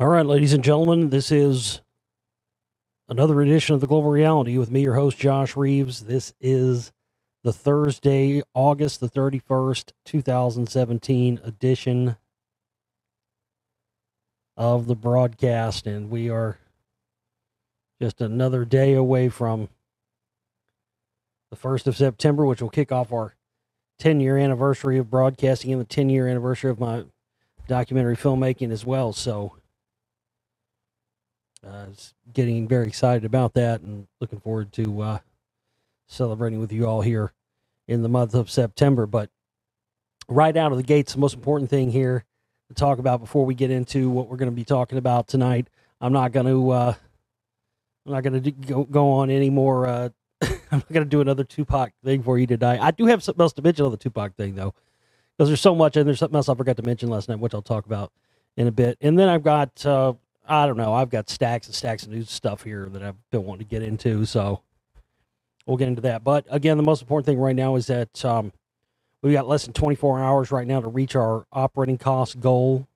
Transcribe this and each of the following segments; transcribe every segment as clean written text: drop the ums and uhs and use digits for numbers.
All right, ladies and gentlemen, this is another edition of the Global Reality with me, your host, Josh Reeves. This is the Thursday, August the 31st, 2017 edition of the broadcast, and we are just another day away from the 1st of September, which will kick off our 10-year anniversary of broadcasting and the 10-year anniversary of my documentary filmmaking as well. So, getting very excited about that and looking forward to celebrating with you all here in the month of September. But right out of the gates, the most important thing here to talk about before we get into what we're going to be talking about tonight, I'm not going to go on any more. I'm not going to do another Tupac thing for you tonight. I do have something else to mention on the Tupac thing, though, because there's so much, and there's something else I forgot to mention last night, which I'll talk about in a bit. And then I've got I don't know. I've got stacks and stacks of news stuff here that I've been wanting to get into, so we'll get into that. But again, the most important thing right now is that we've got less than 24 hours right now to reach our operating cost goal,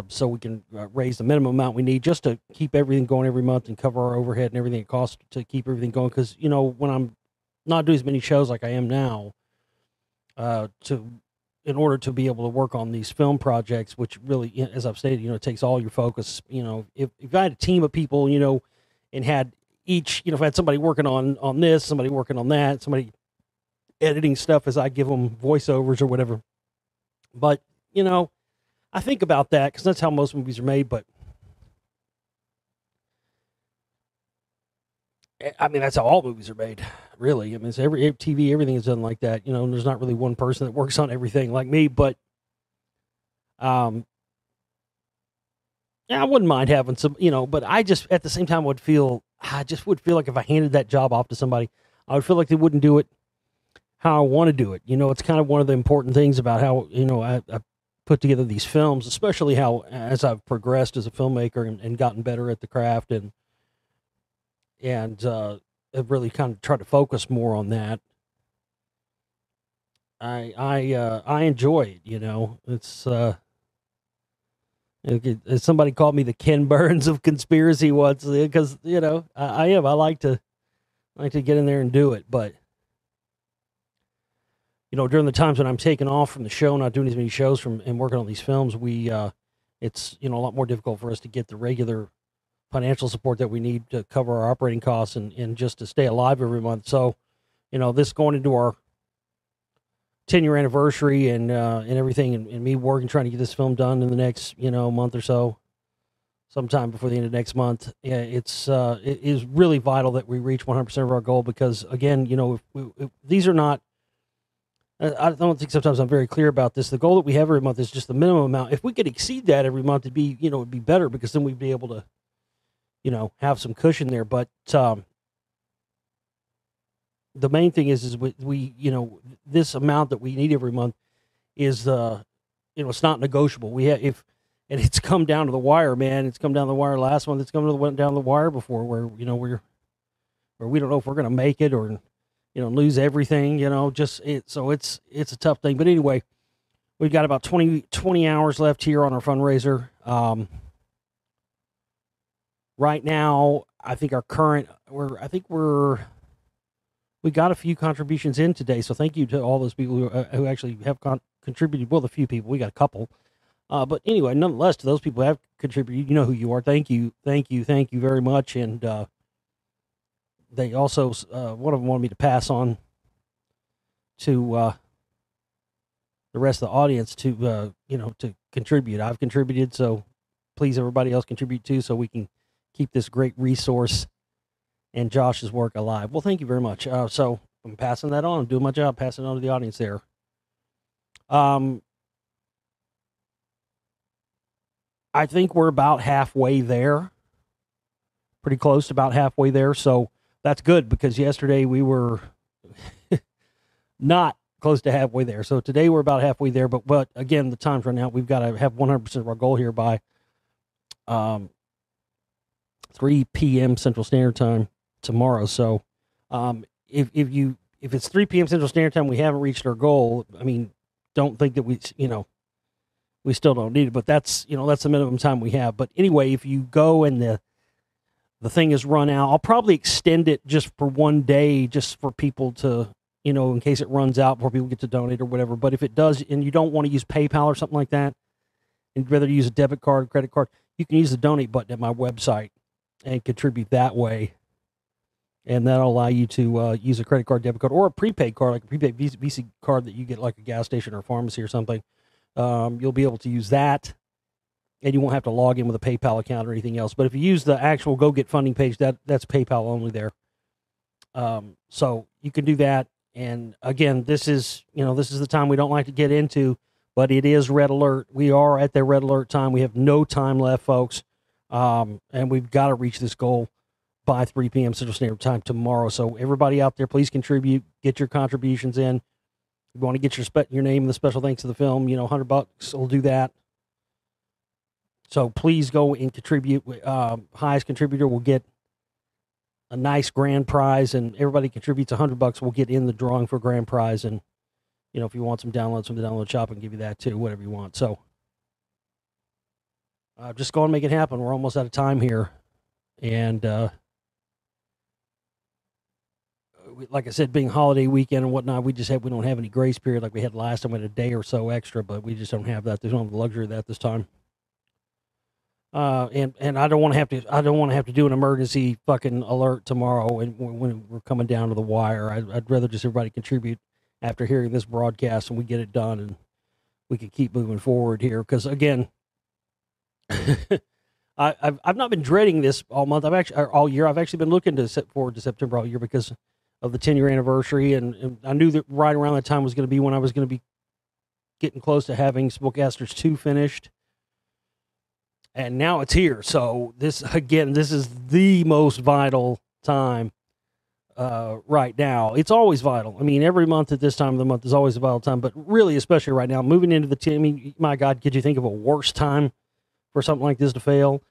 so we can raise the minimum amount we need just to keep everything going every month and cover our overhead and everything it costs to keep everything going. Because when I'm not doing as many shows like I am now, in order to be able to work on these film projects, which really, as I've stated, it takes all your focus. If I had a team of people, and had each, if I had somebody working on this, somebody working on that, somebody editing stuff as I give them voiceovers or whatever. But, I think about that because that's how most movies are made. But, I mean, that's how all movies are made, really. I mean, it's every TV, everything is done like that. There's not really one person that works on everything like me. But, yeah, I wouldn't mind having some, but I just, at the same time, I just would feel like if I handed that job off to somebody, I would feel like they wouldn't do it how I want to do it. It's kind of one of the important things about how, I put together these films, especially how, as I've progressed as a filmmaker and gotten better at the craft and have really kind of tried to focus more on that. I enjoy it, it's, somebody called me the Ken Burns of conspiracy once because, I am, I like to get in there and do it. But, during the times when I'm taking off from the show, not doing as many shows and working on these films, it's, a lot more difficult for us to get the regular financial support that we need to cover our operating costs and just to stay alive every month. So, this going into our 10-year anniversary and everything, and me working, trying to get this film done in the next, month or so, sometime before the end of next month. Yeah, it is really vital that we reach 100% of our goal because, again, if these are not, I don't think sometimes I'm very clear about this. The goal that we have every month is just the minimum amount. If we could exceed that every month, it'd be better because then we'd be able to, have some cushion there. But the main thing is we this amount that we need every month is it's not negotiable. And it's come down to the wire, man. It's come down the wire last month. It's come down the wire before where we don't know if we're going to make it or lose everything, so it's a tough thing. But anyway, we've got about 20 hours left here on our fundraiser. Right now, I think we got a few contributions in today. So thank you to all those people who actually have contributed. Well, a few people, we got a couple. But anyway, nonetheless, to those people who have contributed, you know who you are. Thank you very much. And, they also, one of them wanted me to pass on to the rest of the audience to contribute. I've contributed, so please, everybody else contribute too, so we can keep this great resource and Josh's work alive. Well, thank you very much. So I'm passing that on. I'm doing my job, passing it on to the audience there. I think we're about halfway there, pretty close to about halfway there. So that's good because yesterday we were not close to halfway there. So today we're about halfway there. But again, the time's running out. We've got to have 100% of our goal here by 3 p.m. Central Standard Time tomorrow. So if it's 3 p.m. Central Standard Time, we haven't reached our goal. I mean, don't think that we still don't need it. But that's that's the minimum time we have. But anyway, if you go and the thing is run out, I'll probably extend it just for one day, just for people to, in case it runs out before people get to donate or whatever. But if it does, and you don't want to use PayPal or something like that, and rather use a debit card, credit card, you can use the donate button at my website and contribute that way. And that'll allow you to use a credit card, debit card, or a prepaid card, like a prepaid Visa card that you get like a gas station or a pharmacy or something. You'll be able to use that, and you won't have to log in with a PayPal account or anything else. But if you use the actual Go Get Funding page, that's PayPal only there. So you can do that. And again, this is the time we don't like to get into, but it is red alert. We are at the red alert time. We have no time left, folks. And we've got to reach this goal by 3 p.m. Central Standard Time tomorrow. So everybody out there, please contribute. Get your contributions in. If you want to get your name in the special thanks to the film, $100 will do that. So please go and contribute. Highest contributor will get a nice grand prize, and everybody contributes $100 will get in the drawing for grand prize. And if you want some downloads from the download shop, I can give you that too, whatever you want. So just go and make it happen. We're almost out of time here, and like I said, being holiday weekend and whatnot, we don't have any grace period like we had last time. We had a day or so extra, but we just don't have that. There's no luxury of that this time. And I don't want to have to do an emergency fucking alert tomorrow and when we're coming down to the wire. I'd rather just everybody contribute after hearing this broadcast and we get it done and we can keep moving forward here. Because again, I've not been dreading this all month. All year. I've actually been looking forward to September all year because of the 10-year anniversary, and I knew that right around that time was going to be when I was going to be getting close to having Spokecasters 2 finished. And now it's here. So this is the most vital time right now. It's always vital. I mean, every month at this time of the month is always a vital time, but really, especially right now, moving into my God, could you think of a worse time for something like this to fail?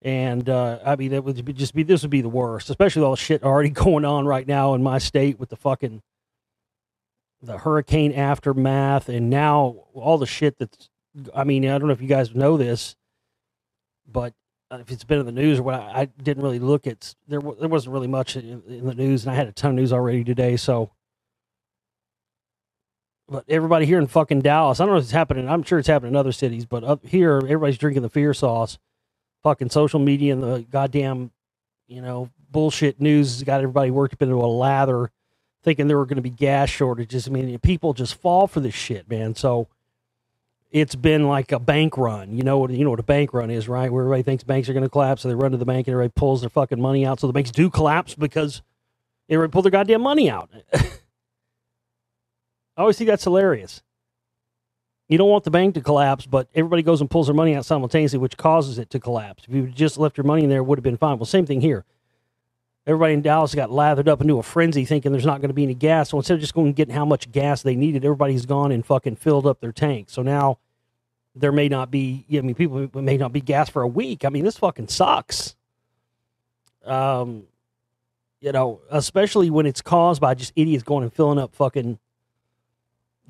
And this would be the worst, especially with all the shit already going on right now in my state with the hurricane aftermath, and now all the shit that's. I mean, I don't know if you guys know this, but if it's been in the news or what, I didn't really look at. There wasn't really much in the news, and I had a ton of news already today. So, but everybody here in fucking Dallas, I don't know if it's happening. I'm sure it's happening in other cities, but up here, everybody's drinking the fear sauce. Fucking social media and the goddamn, bullshit news has got everybody worked up into a lather, thinking there were going to be gas shortages. I mean, people just fall for this shit, man. So it's been like a bank run. You know what a bank run is, right? Where everybody thinks banks are going to collapse, so they run to the bank and everybody pulls their fucking money out. So the banks do collapse because everybody pulled their goddamn money out. I always think that's hilarious. You don't want the bank to collapse, but everybody goes and pulls their money out simultaneously, which causes it to collapse. If you just left your money in there, it would have been fine. Well, same thing here. Everybody in Dallas got lathered up into a frenzy thinking there's not going to be any gas. So instead of just going and getting how much gas they needed, everybody's gone and fucking filled up their tank. So now there may not be, people may not be gas for a week. I mean, this fucking sucks. Especially when it's caused by just idiots going and filling up fucking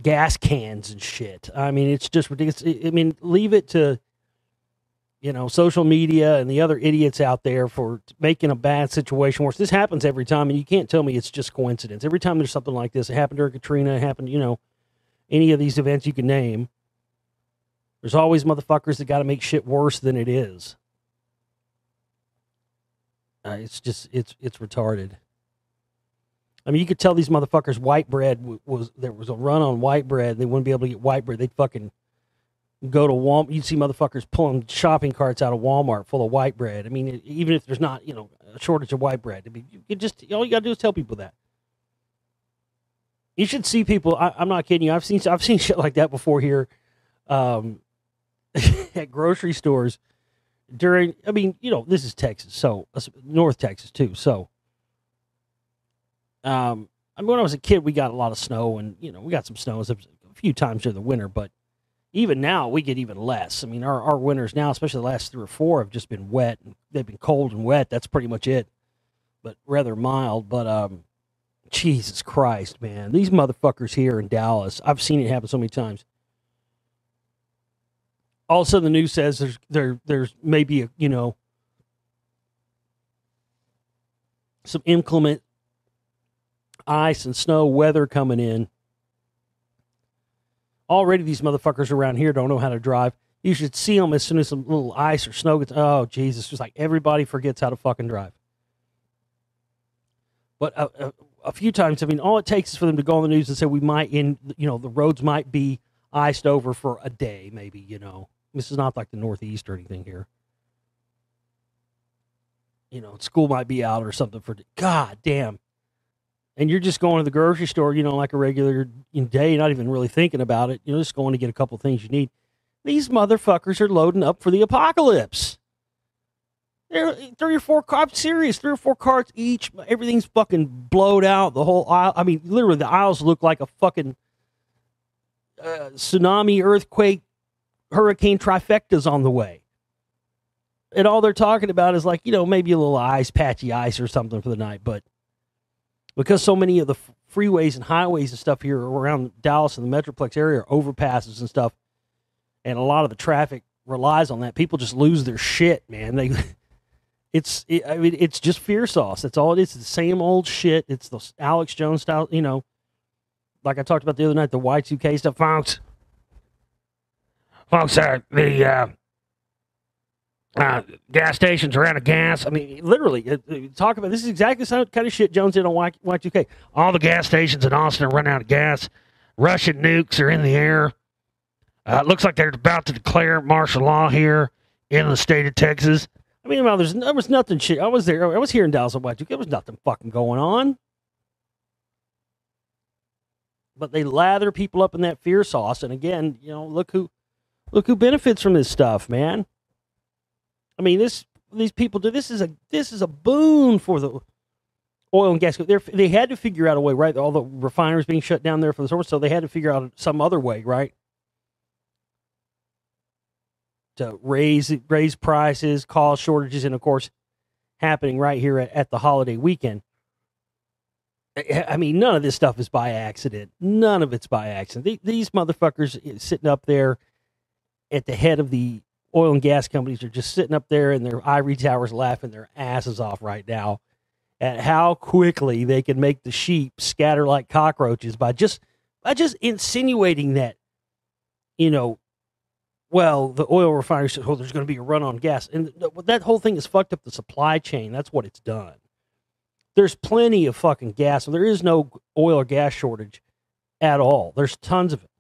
gas cans and shit. I mean, it's just ridiculous. Leave it to, social media and the other idiots out there for making a bad situation worse. This happens every time, and you can't tell me it's just coincidence. Every time there's something like this, it happened during Katrina, it happened, any of these events you can name. There's always motherfuckers that got to make shit worse than it is. It's retarded. I mean, you could tell these motherfuckers white bread there was a run on white bread. They wouldn't be able to get white bread. They'd fucking go to Walmart. You'd see motherfuckers pulling shopping carts out of Walmart full of white bread. I mean, even if there's not, a shortage of white bread, I mean, all you gotta do is tell people that. You should see people. I'm not kidding you. I've seen shit like that before here, at grocery stores. This is Texas, so North Texas too. So. When I was a kid, we got a lot of snow, and we got some snow a few times during the winter. But even now, we get even less. I mean, our winters now, especially the last 3 or 4, have just been wet. They've been cold and wet. That's pretty much it. But rather mild. But Jesus Christ, man, these motherfuckers here in Dallas, I've seen it happen so many times. all of a sudden the news says there's maybe a, some inclement ice and snow weather coming in. Already these motherfuckers around here don't know how to drive. You should see them as soon as some little ice or snow gets, oh, Jesus, just like everybody forgets how to fucking drive. But a few times, I mean, all it takes is for them to go on the news and say we might, the roads might be iced over for a day, maybe, This is not like the Northeast or anything here. School might be out or something for, God damn. And you're just going to the grocery store, like a regular day, not even really thinking about it. Just going to get a couple things you need. These motherfuckers are loading up for the apocalypse. They're 3 or 4 cars, I'm serious, 3 or 4 carts each. Everything's fucking blowed out. The whole aisle, I mean, literally the aisles look like a fucking tsunami, earthquake, hurricane trifecta's on the way. And all they're talking about is like, maybe a little ice, patchy ice or something for the night. But because so many of the freeways and highways and stuff here around Dallas and the Metroplex area are overpasses and stuff, and a lot of the traffic relies on that, people just lose their shit, man. It's just fear sauce. That's all it is. It's the same old shit. It's the Alex Jones style, like I talked about the other night, the Y2K stuff. Folks, the gas stations are out of gas. I mean, literally, talk about this is exactly the kind of shit Jones did on Y2K. All the gas stations in Austin are running out of gas. Russian nukes are in the air. It looks like they're about to declare martial law here in the state of Texas. I mean, there was nothing shit. I was there. I was here in Dallas on Y2K. There was nothing fucking going on. But they lather people up in that fear sauce. And again, look who benefits from this stuff, man. I mean, these people do this is a boon for the oil and gas. They had to figure out a way, right? All the refineries being shut down there for the source, so they had to figure out some other way, right? To raise prices, cause shortages, and of course, happening right here at the holiday weekend. I mean, none of this stuff is by accident. None of it's by accident. These motherfuckers sitting up there at the head of the oil and gas companies are just sitting up there in their ivory towers laughing their asses off right now at how quickly they can make the sheep scatter like cockroaches by just insinuating that, well, the oil refinery says, oh, there's going to be a run on gas. And that whole thing has fucked up the supply chain. That's what it's done. There's plenty of fucking gas. There is no oil or gas shortage at all. There's tons of it.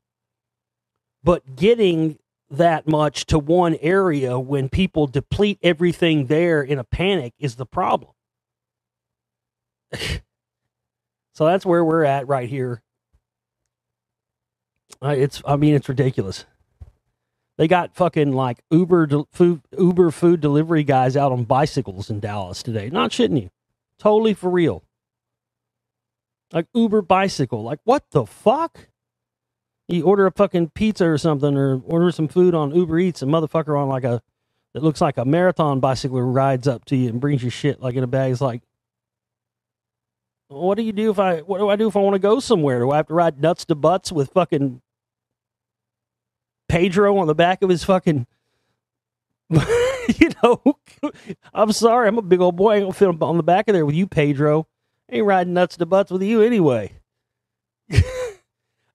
But getting that much to one area when people deplete everything there in a panic is the problem. So that's where we're at right here. It's ridiculous. They got fucking like Uber food delivery guys out on bicycles in Dallas today. Not shitting you. Totally for real. Like Uber bicycle. Like what the fuck? You order a fucking pizza or something, or order some food on Uber Eats, a motherfucker on that looks like a marathon bicycle rides up to you and brings you shit like in a bag. It's like, what do I do if I want to go somewhere? Do I have to ride nuts to butts with fucking Pedro on the back of his fucking, I'm sorry, I'm a big old boy. I ain't gonna fit on the back of there with you, Pedro. I ain't riding nuts to butts with you anyway.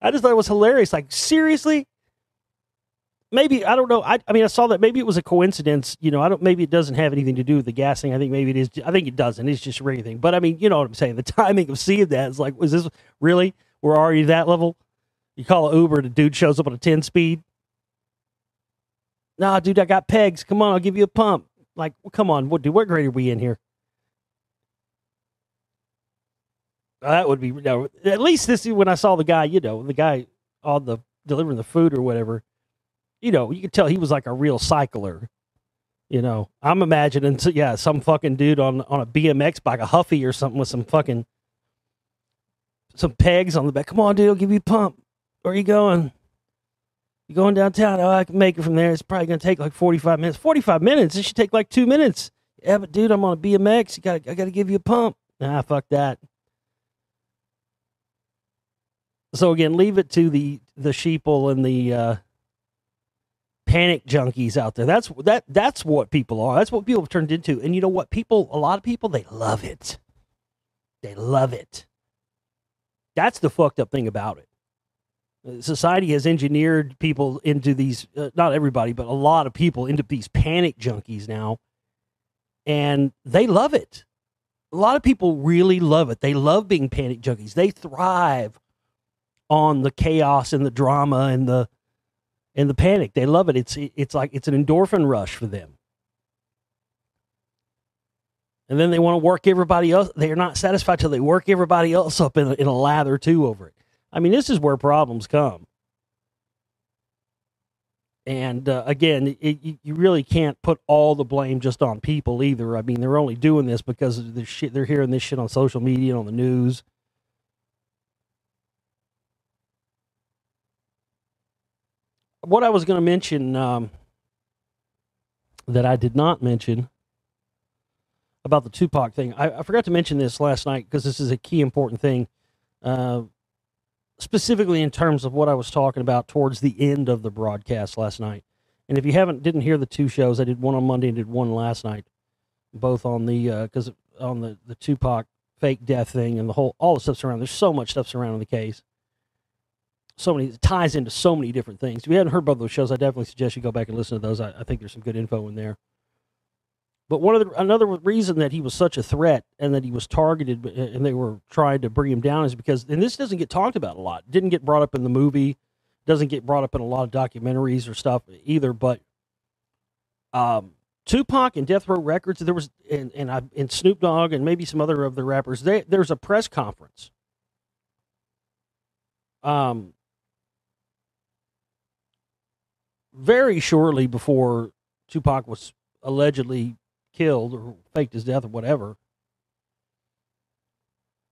I just thought it was hilarious. Like, seriously? Maybe, I don't know. I mean, I saw that. Maybe it was a coincidence. Maybe it doesn't have anything to do with the gas thing. I think maybe it is. I think it doesn't. It's just a regular thing. But I mean, you know what I'm saying? The timing of seeing that is like, was this really? We're already that level? You call an Uber, the dude shows up on a 10 speed. Nah, dude, I got pegs. Come on, I'll give you a pump. Like, well, come on. What grade are we in here? That would be, at least this is when I saw the guy, the guy on the delivering the food or whatever, you could tell he was like a real cycler. I'm imagining, some fucking dude on a BMX bike, a Huffy or something with some pegs on the back. Come on, dude, I'll give you a pump. Where are you going? You going downtown? Oh, I can make it from there. It's probably going to take like 45 minutes. 45 minutes? It should take like 2 minutes. Yeah, but dude, I'm on a BMX. I got to give you a pump. Nah, fuck that. So again, leave it to the sheeple and the panic junkies out there. That's what people are. That's what people have turned into. And you know what? A lot of people, they love it. They love it. That's the fucked up thing about it. Society has engineered people into these, not everybody, but a lot of people into these panic junkies now. And they love it. A lot of people really love it. They love being panic junkies. They thrive on the chaos and the drama and the panic. They love it. It's like it's an endorphin rush for them. And then they want to work everybody else. They are not satisfied till they work everybody else up in a lather too over it. I mean, this is where problems come. And again, you really can't put all the blame just on people either. I mean, they're only doing this because of the shit. They're hearing this shit on social media and on the news. What I was going to mention that I did not mention about the Tupac thing, I forgot to mention this last night because this is a key important thing, specifically in terms of what I was talking about towards the end of the broadcast last night. And if you didn't hear the two shows, I did one on Monday and did one last night, both on the Tupac fake death thing and all the stuff surrounding. There's so much stuff surrounding the case. It ties into so many different things. If you hadn't heard both those shows, I definitely suggest you go back and listen to those. I think there's some good info in there. But another reason that he was such a threat and that he was targeted and they were trying to bring him down is because, and this doesn't get talked about a lot, didn't get brought up in the movie, doesn't get brought up in a lot of documentaries or stuff either, but Tupac and Death Row Records, there was, and Snoop Dogg and maybe some other of the rappers, there's a press conference. Very shortly before Tupac was allegedly killed or faked his death or whatever,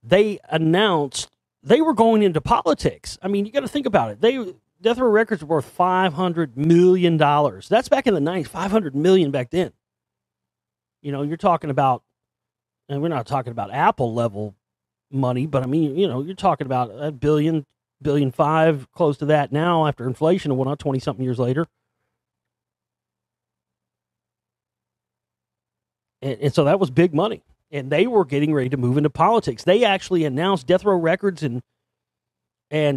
they announced they were going into politics. I mean, you got to think about it. Death Row Records were worth $500 million. That's back in the 90s, $500 million back then. You know, you're talking about, and we're not talking about Apple level money, but I mean, you know, you're talking about $1 billion, $1.5 billion, close to that now after inflation and whatnot, 20 something years later. And so that was big money. And they were getting ready to move into politics. They actually announced, Death Row Records and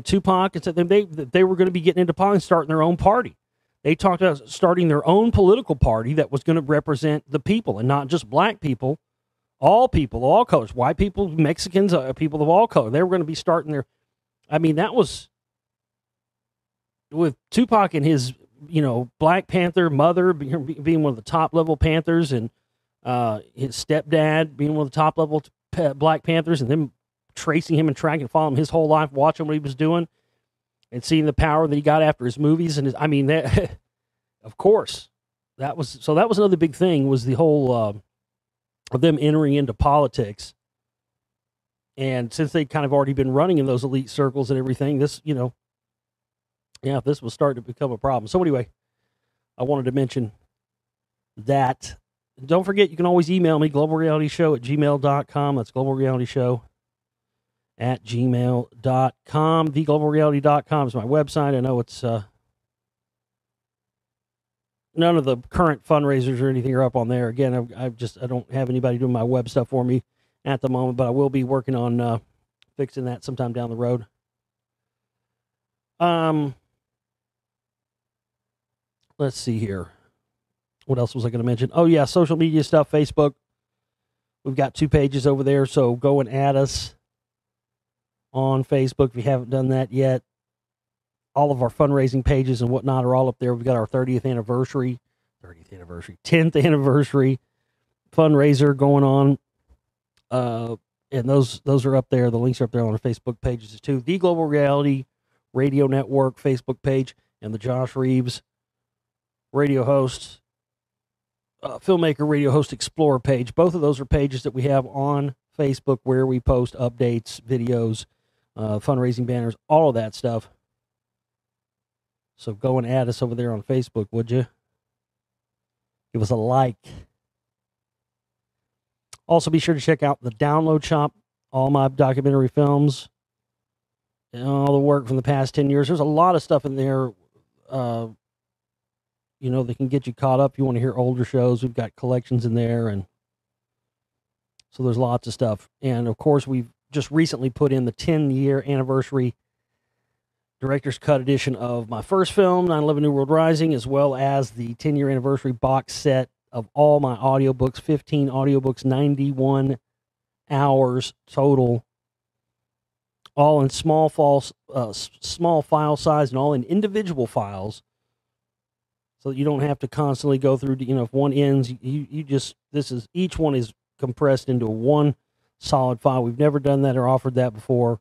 Tupac, and said they were going to be getting into politics, starting their own party. They talked about starting their own political party that was going to represent the people, and not just black people, all colors, white people, Mexicans, people of all colors. They were going to be starting their, I mean, that was with Tupac and his, you know, Black Panther mother being one of the top level Panthers, and his stepdad being one of the top level Black Panthers, and them tracing him and tracking and following him his whole life, watching what he was doing and seeing the power that he got after his movies. And I mean, that, of course, that was another big thing, was the whole of them entering into politics. And since they kind of already been running in those elite circles and everything, this, you know, yeah, this was starting to become a problem. So anyway, I wanted to mention that. Don't forget, you can always email me, globalrealityshow@gmail.com. That's globalrealityshow@gmail.com. Theglobalreality.com is my website. I know it's none of the current fundraisers or anything are up on there. Again, I don't have anybody doing my web stuff for me at the moment, but I will be working on fixing that sometime down the road. Let's see here. What else was I going to mention? Oh, yeah, social media stuff, Facebook. We've got 2 pages over there, so go and add us on Facebook if you haven't done that yet. All of our fundraising pages and whatnot are all up there. We've got our 10th anniversary fundraiser going on. And those are up there. The links are up there on our Facebook pages too. The Global Reality Radio Network Facebook page and the Josh Reeves radio host, filmmaker radio host explorer page. Both of those are pages that we have on Facebook where we post updates, videos, fundraising banners, all of that stuff. So go and add us over there on Facebook, would you? Give us a like. Also, be sure to check out the Download Shop, all my documentary films, and all the work from the past 10 years. There's a lot of stuff in there that can get you caught up. You want to hear older shows, we've got collections in there, and so there's lots of stuff. And of course, we've just recently put in the 10-year anniversary director's cut edition of my first film, 9/11 New World Rising, as well as the 10-year anniversary box set of all my audiobooks, 15 audiobooks, 91 hours total, all in small file size and all in individual files, so that you don't have to constantly go through, if one ends, each one is compressed into one solid file. We've never done that or offered that before.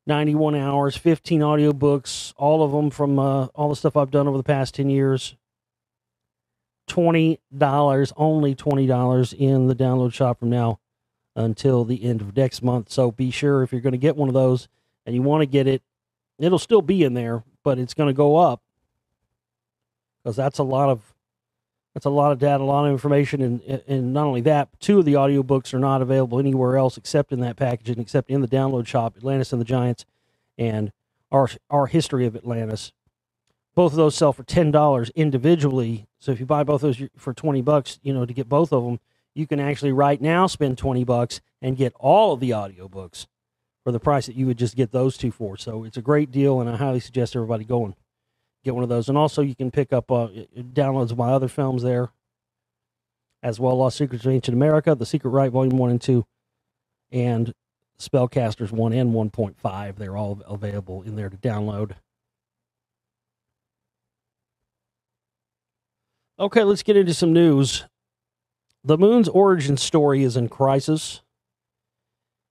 91 hours, 15 audiobooks, all of them from all the stuff I've done over the past 10 years. $20, only $20 in the download shop from now until the end of next month. So be sure, if you're going to get one of those and you want to get it, it'll still be in there, but it's going to go up, because that's a lot of data, a lot of information. And not only that, 2 of the audiobooks are not available anywhere else except in that packaging, except in the download shop, Atlantis and the Giants and our History of Atlantis. Both of those sell for $10 individually. So if you buy both those for $20, to get both of them, you can actually right now spend $20 and get all of the audiobooks for the price that you would just get those 2 for. So it's a great deal, and I highly suggest everybody go and get one of those. And also you can pick up downloads of my other films there as well. Lost Secrets of Ancient America, The Secret Rite, Volume 1 and 2, and Spellcasters 1 and 1.5. They're all available in there to download. Okay, let's get into some news. The moon's origin story is in crisis.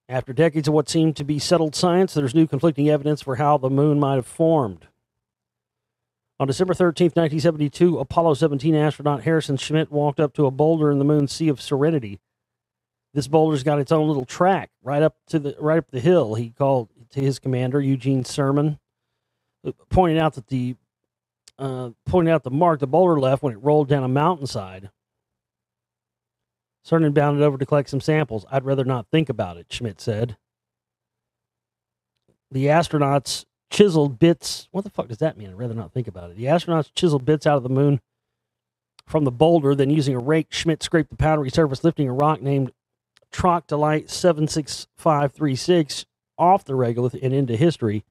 After decades of what seemed to be settled science, there's new conflicting evidence for how the moon might have formed. On December 13th, 1972, Apollo 17 astronaut Harrison Schmitt walked up to a boulder in the moon's Sea of Serenity. This boulder's got its own little track right up the hill. He called to his commander, Eugene Cernan, pointing out the mark the boulder left when it rolled down a mountainside. Cernan bounded over to collect some samples. "I'd rather not think about it," Schmitt said. The astronauts chiseled bits. What the fuck does that mean? I'd rather not think about it. The astronauts chiseled bits out of the moon from the boulder, then using a rake, Schmitt scraped the powdery surface, lifting a rock named Troctolite 76536 off the regolith and into history.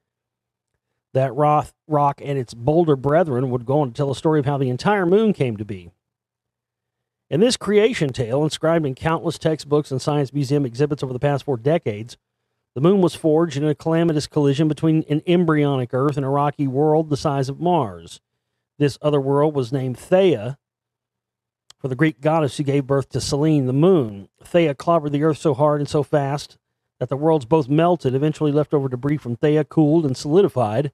That rock and its boulder brethren would go on to tell a story of how the entire moon came to be. In this creation tale, inscribed in countless textbooks and science museum exhibits over the past 4 decades, the moon was forged in a calamitous collision between an embryonic Earth and a rocky world the size of Mars. This other world was named Theia, for the Greek goddess who gave birth to Selene, the moon. Theia clobbered the Earth so hard and so fast that the worlds both melted. Eventually, leftover debris from Theia cooled and solidified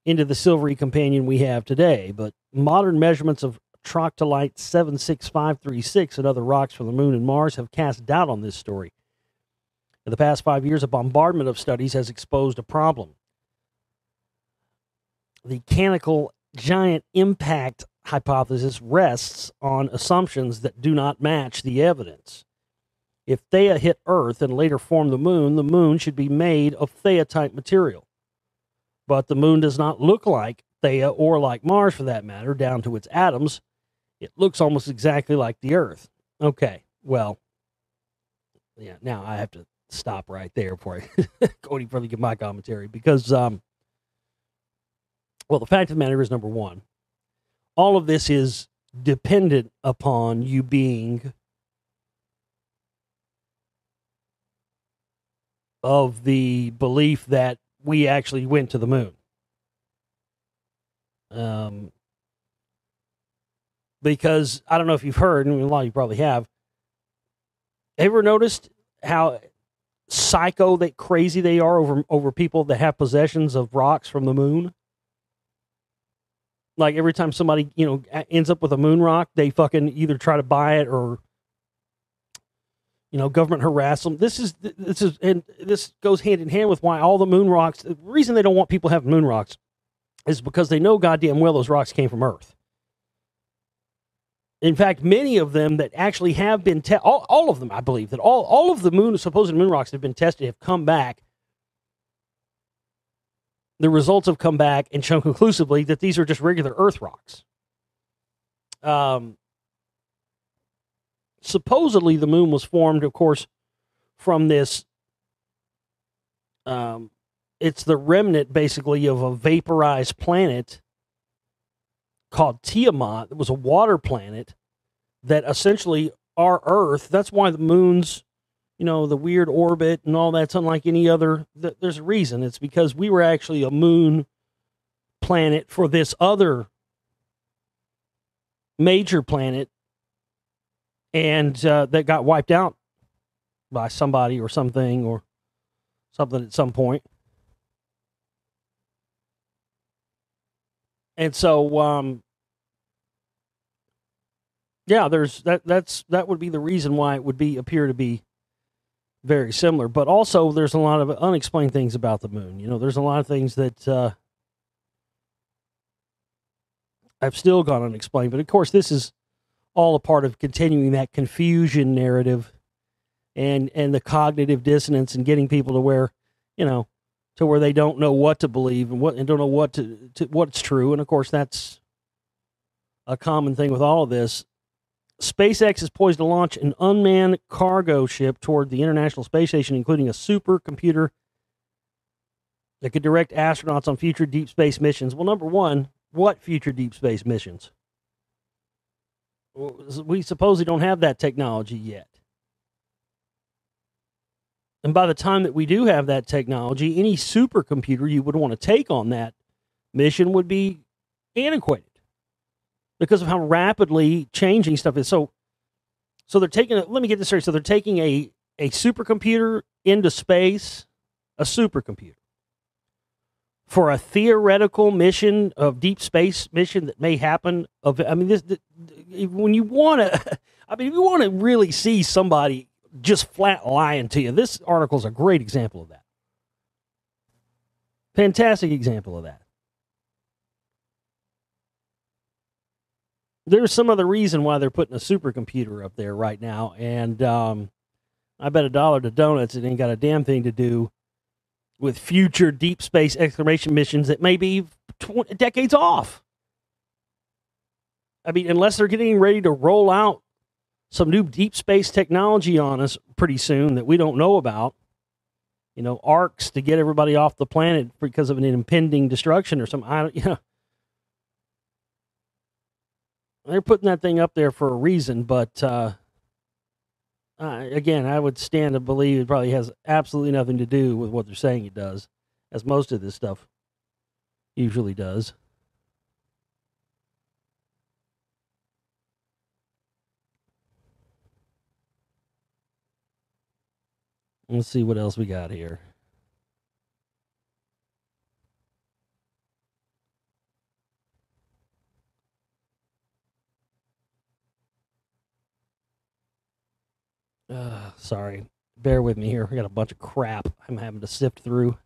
into the silvery companion we have today. But modern measurements of Troctolite 76536 and other rocks from the moon and Mars have cast doubt on this story. In the past 5 years, a bombardment of studies has exposed a problem. The canonical giant impact hypothesis rests on assumptions that do not match the evidence. If Theia hit Earth and later formed the moon should be made of Theia-type material. But the moon does not look like Theia, or like Mars for that matter, down to its atoms. It looks almost exactly like the Earth. Okay, well, yeah, now I have to stop right there before I go any further, give my commentary, because, well, the fact of the matter is, number one, all of this is dependent upon you being of the belief that we actually went to the moon. Because I don't know if you've heard, and a lot of you probably have, ever noticed how crazy they are over people that have possessions of rocks from the moon? Like every time somebody, ends up with a moon rock, they fucking either try to buy it or, government harass them. This goes hand in hand with why all the moon rocks, the reason they don't want people having moon rocks is because they know goddamn well those rocks came from Earth. In fact, many of them that actually have been all of them, I believe, that all of the supposed moon rocks that have been tested have come back the results have come back and shown conclusively that these are just regular Earth rocks. Supposedly, the moon was formed, of course, from this. It's the remnant, basically, of a vaporized planet called Tiamat. It was a water planet that essentially our Earth, that's why the moon's, the weird orbit and all that's unlike any other. There's a reason. It's because we were actually a moon planet for this other major planet, and that got wiped out by somebody or something at some point. And so, there's that would be the reason why it would appear to be very similar. But also, there's a lot of unexplained things about the moon. There's a lot of things that I've still gone unexplained. But of course, this is all a part of continuing that confusion narrative and the cognitive dissonance and getting people to where, to where they don't know what to believe and don't know what's true. And of course, that's a common thing with all of this. SpaceX is poised to launch an unmanned cargo ship toward the International Space Station, including a supercomputer that could direct astronauts on future deep space missions. Well, number one, what future deep space missions? We supposedly don't have that technology yet. And by the time that we do have that technology, any supercomputer you would want to take on that mission would be antiquated because of how rapidly changing stuff is. So they're taking, let me get this straight. So they're taking a supercomputer into space, a supercomputer, for a theoretical mission of deep space mission that may happen. When you want to, if you want to really see somebody just flat lying to you, this article is a great example of that. Fantastic example of that. There's some other reason why they're putting a supercomputer up there right now, and I bet $1 to donuts it ain't got a damn thing to do with future deep space exploration missions that may be decades off. Unless they're getting ready to roll out some new deep space technology on us pretty soon that we don't know about. Arcs to get everybody off the planet because of an impending destruction or something. They're putting that thing up there for a reason, but again, I would stand to believe it probably has absolutely nothing to do with what they're saying it does, as most of this stuff usually does. Let's see what else we got here. Sorry. Bear with me here. I got a bunch of crap I'm having to sift through.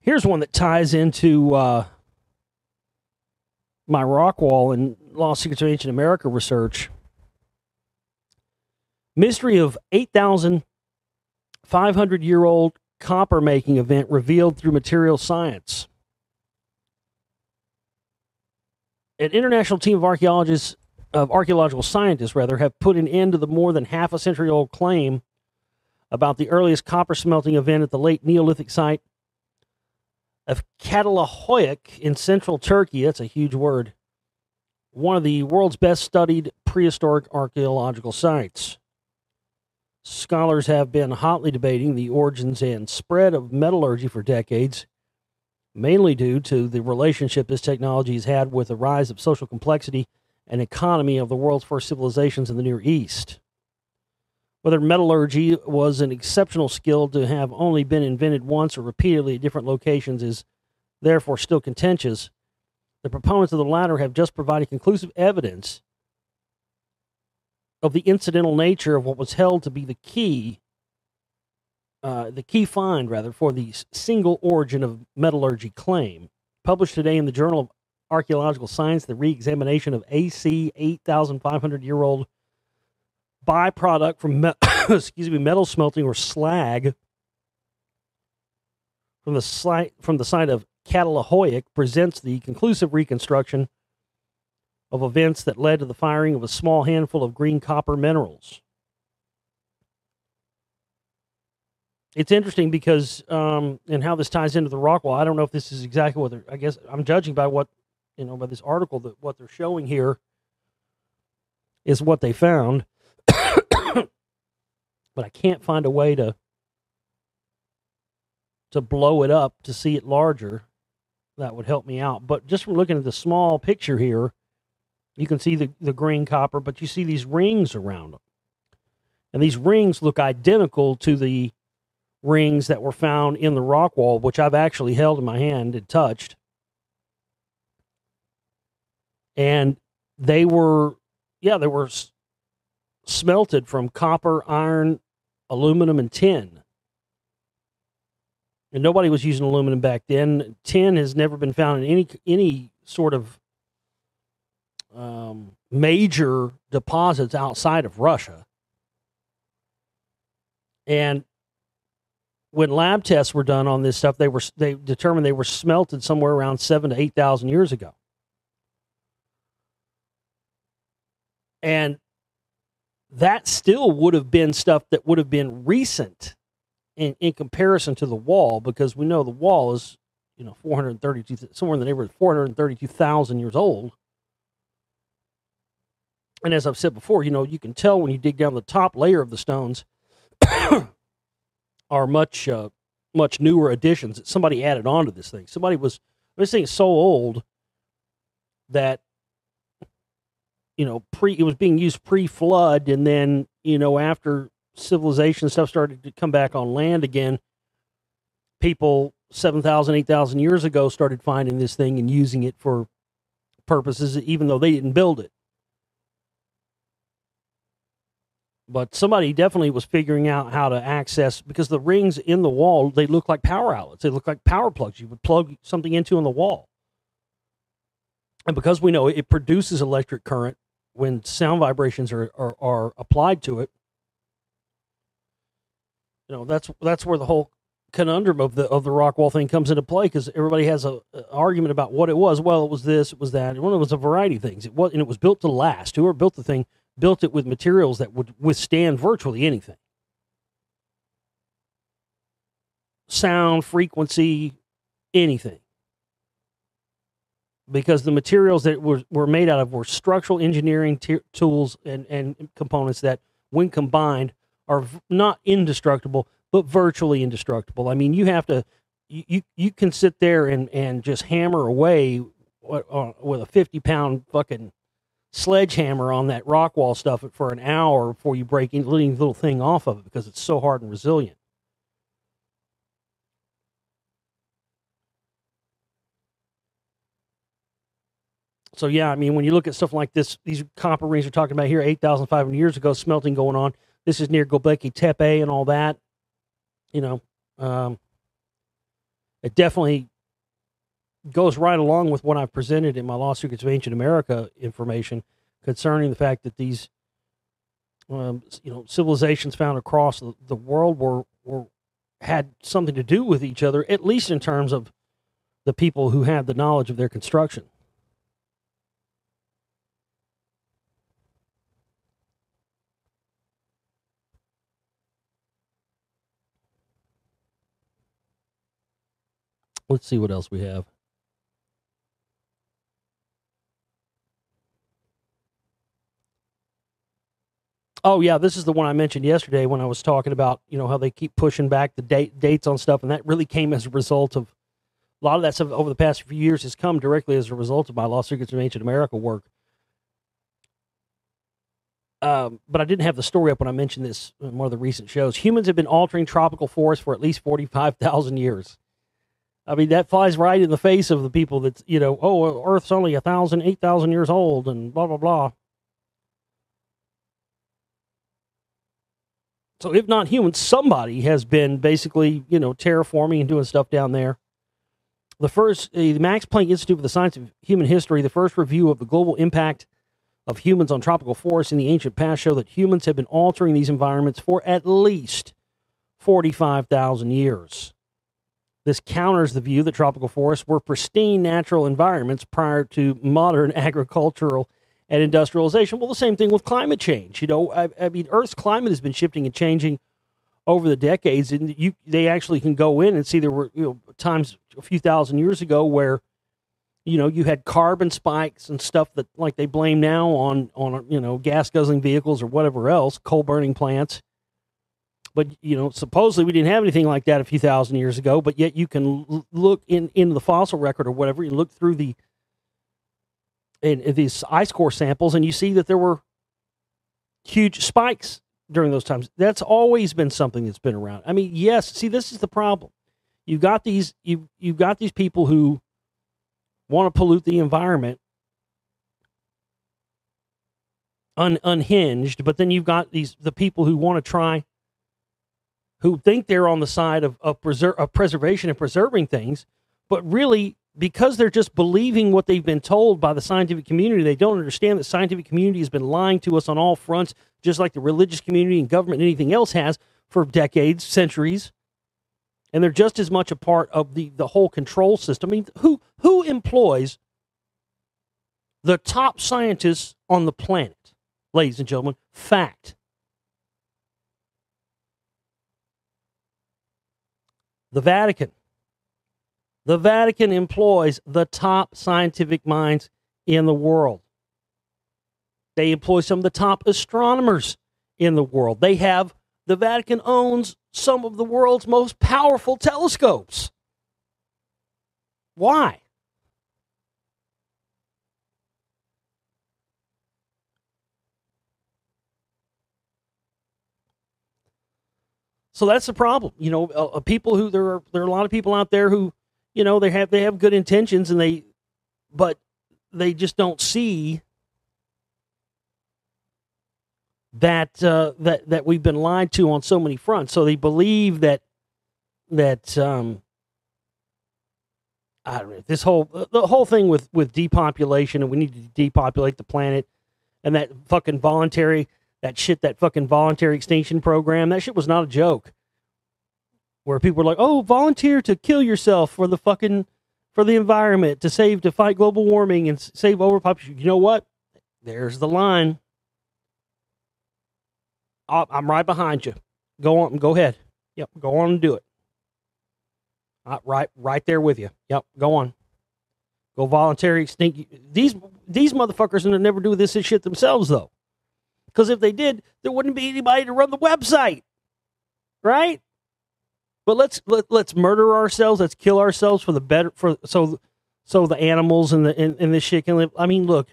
Here's one that ties into my rock wall and Lost Secrets of Ancient America research. Mystery of 8,500-year-old copper-making event revealed through material science. An international team of archaeological scientists, have put an end to the more than half a century-old claim about the earliest copper smelting event at the late Neolithic site of Katalahoyuk in central Turkey. That's a huge word. One of the world's best-studied prehistoric archaeological sites. Scholars have been hotly debating the origins and spread of metallurgy for decades, mainly due to the relationship this technology has had with the rise of social complexity and economy of the world's first civilizations in the Near East. Whether metallurgy was an exceptional skill to have only been invented once or repeatedly at different locations is therefore still contentious. The proponents of the latter have just provided conclusive evidence of the incidental nature of what was held to be the key find for the single origin of metallurgy claim. Published today in the Journal of Archaeological Science, the re-examination of AC 8,500-year-old byproduct from metal smelting or slag from the site of Catalhoyuk presents the conclusive reconstruction of events that led to the firing of a small handful of green copper minerals. It's interesting because, and how this ties into the rock wall. I don't know if this is exactly what I guess I'm judging by what, by this article, that what they're showing here is what they found. But I can't find a way to blow it up to see it larger. That would help me out. But just from looking at the small picture here, you can see the green copper, but you see these rings around them. And these rings look identical to the rings that were found in the rock wall, which I've actually held in my hand and touched. And they were smelted from copper, iron, aluminum, and tin. And nobody was using aluminum back then. Tin has never been found in any sort of major deposits outside of Russia. And when lab tests were done on this stuff, they determined they were smelted somewhere around 7,000 to 8,000 years ago. And that still would have been stuff that would have been recent in comparison to the wall, because we know the wall is, 432, somewhere in the neighborhood of 432,000 years old. And as I've said before, you can tell when you dig down the top layer of the stones are much newer additions that somebody added on to this thing. This thing is so old that, it was being used pre-flood, and then, after civilization stuff started to come back on land again, people 7,000, 8,000 years ago started finding this thing and using it for purposes, even though they didn't build it. But somebody definitely was figuring out how to access, because the rings in the wall, they look like power outlets. They look like power plugs you would plug something into in the wall. And because we know it produces electric current when sound vibrations are applied to it, that's where the whole conundrum of the rock wall thing comes into play, because everybody has an argument about what it was. Well, it was this, it was that. Well, it was a variety of things. It was built to last. Whoever built the thing built it with materials that would withstand virtually anything. Sound, frequency, anything. Because the materials that were made out of were structural engineering tools and components that, when combined, are not indestructible, but virtually indestructible. I mean, you have to, you can sit there and just hammer away with a 50-pound fucking sledgehammer on that rock wall stuff for an hour before you break any little thing off of it, because it's so hard and resilient. So, yeah, I mean, when you look at stuff like this, these copper rings we're talking about here, 8,500 years ago, smelting going on. This is near Göbekli Tepe and all that. It definitely goes right along with what I've presented in my Lost Secrets of Ancient America information concerning the fact that these, civilizations found across the world had something to do with each other, at least in terms of the people who had the knowledge of their construction. Let's see what else we have. Oh, yeah, this is the one I mentioned yesterday when I was talking about, how they keep pushing back the dates on stuff, and that really came as a result of a lot of that stuff over the past few years has come directly as a result of my Lost Secrets of Ancient America work. But I didn't have the story up when I mentioned this in one of the recent shows. Humans have been altering tropical forests for at least 45,000 years. I mean, that flies right in the face of the people that, Earth's only 1,000, 8,000 years old and blah, blah, blah. So if not humans, somebody has been basically, terraforming and doing stuff down there. The Max Planck Institute for the Science of Human History, the first review of the global impact of humans on tropical forests in the ancient past show that humans have been altering these environments for at least 45,000 years. This counters the view that tropical forests were pristine natural environments prior to modern agricultural and industrialization. Well, the same thing with climate change. You know, I mean, Earth's climate has been shifting and changing over the decades, and they actually can go in and see there were times a few thousand years ago where you had carbon spikes and stuff that like they blame now on gas guzzling vehicles or whatever else, coal burning plants. But, supposedly we didn't have anything like that a few thousand years ago, but yet you can look into the fossil record or whatever, you look through these ice core samples, and you see that there were huge spikes during those times. That's always been something that's been around. I mean, yes, see, this is the problem. You've got these people who want to pollute the environment unhinged, but then you've got the people who want to try, who think they're on the side of preservation and preserving things, but really, because they're just believing what they've been told by the scientific community, they don't understand that the scientific community has been lying to us on all fronts, just like the religious community and government and anything else has for decades, centuries. And they're just as much a part of the whole control system. I mean, who employs the top scientists on the planet, ladies and gentlemen? Fact. The Vatican. The Vatican employs the top scientific minds in the world. They employ some of the top astronomers in the world. The Vatican owns some of the world's most powerful telescopes. Why? So that's the problem. People who there are a lot of people out there who, they have good intentions but they just don't see that we've been lied to on so many fronts. So they believe that I don't know, the whole thing with depopulation, and we need to depopulate the planet, and that fucking voluntary extinction program, that shit was not a joke. Where people were like, "Oh, volunteer to kill yourself for the environment, to fight global warming and save overpopulation." You know what? There's the line. I'm right behind you. Go on, go ahead. Yep, go on and do it. Right there with you. Yep, go on. Go voluntary extinct. These motherfuckers would never do this shit themselves, though. Because if they did, there wouldn't be anybody to run the website, right? But let's murder ourselves. Let's kill ourselves so the animals and this shit can live. I mean, look,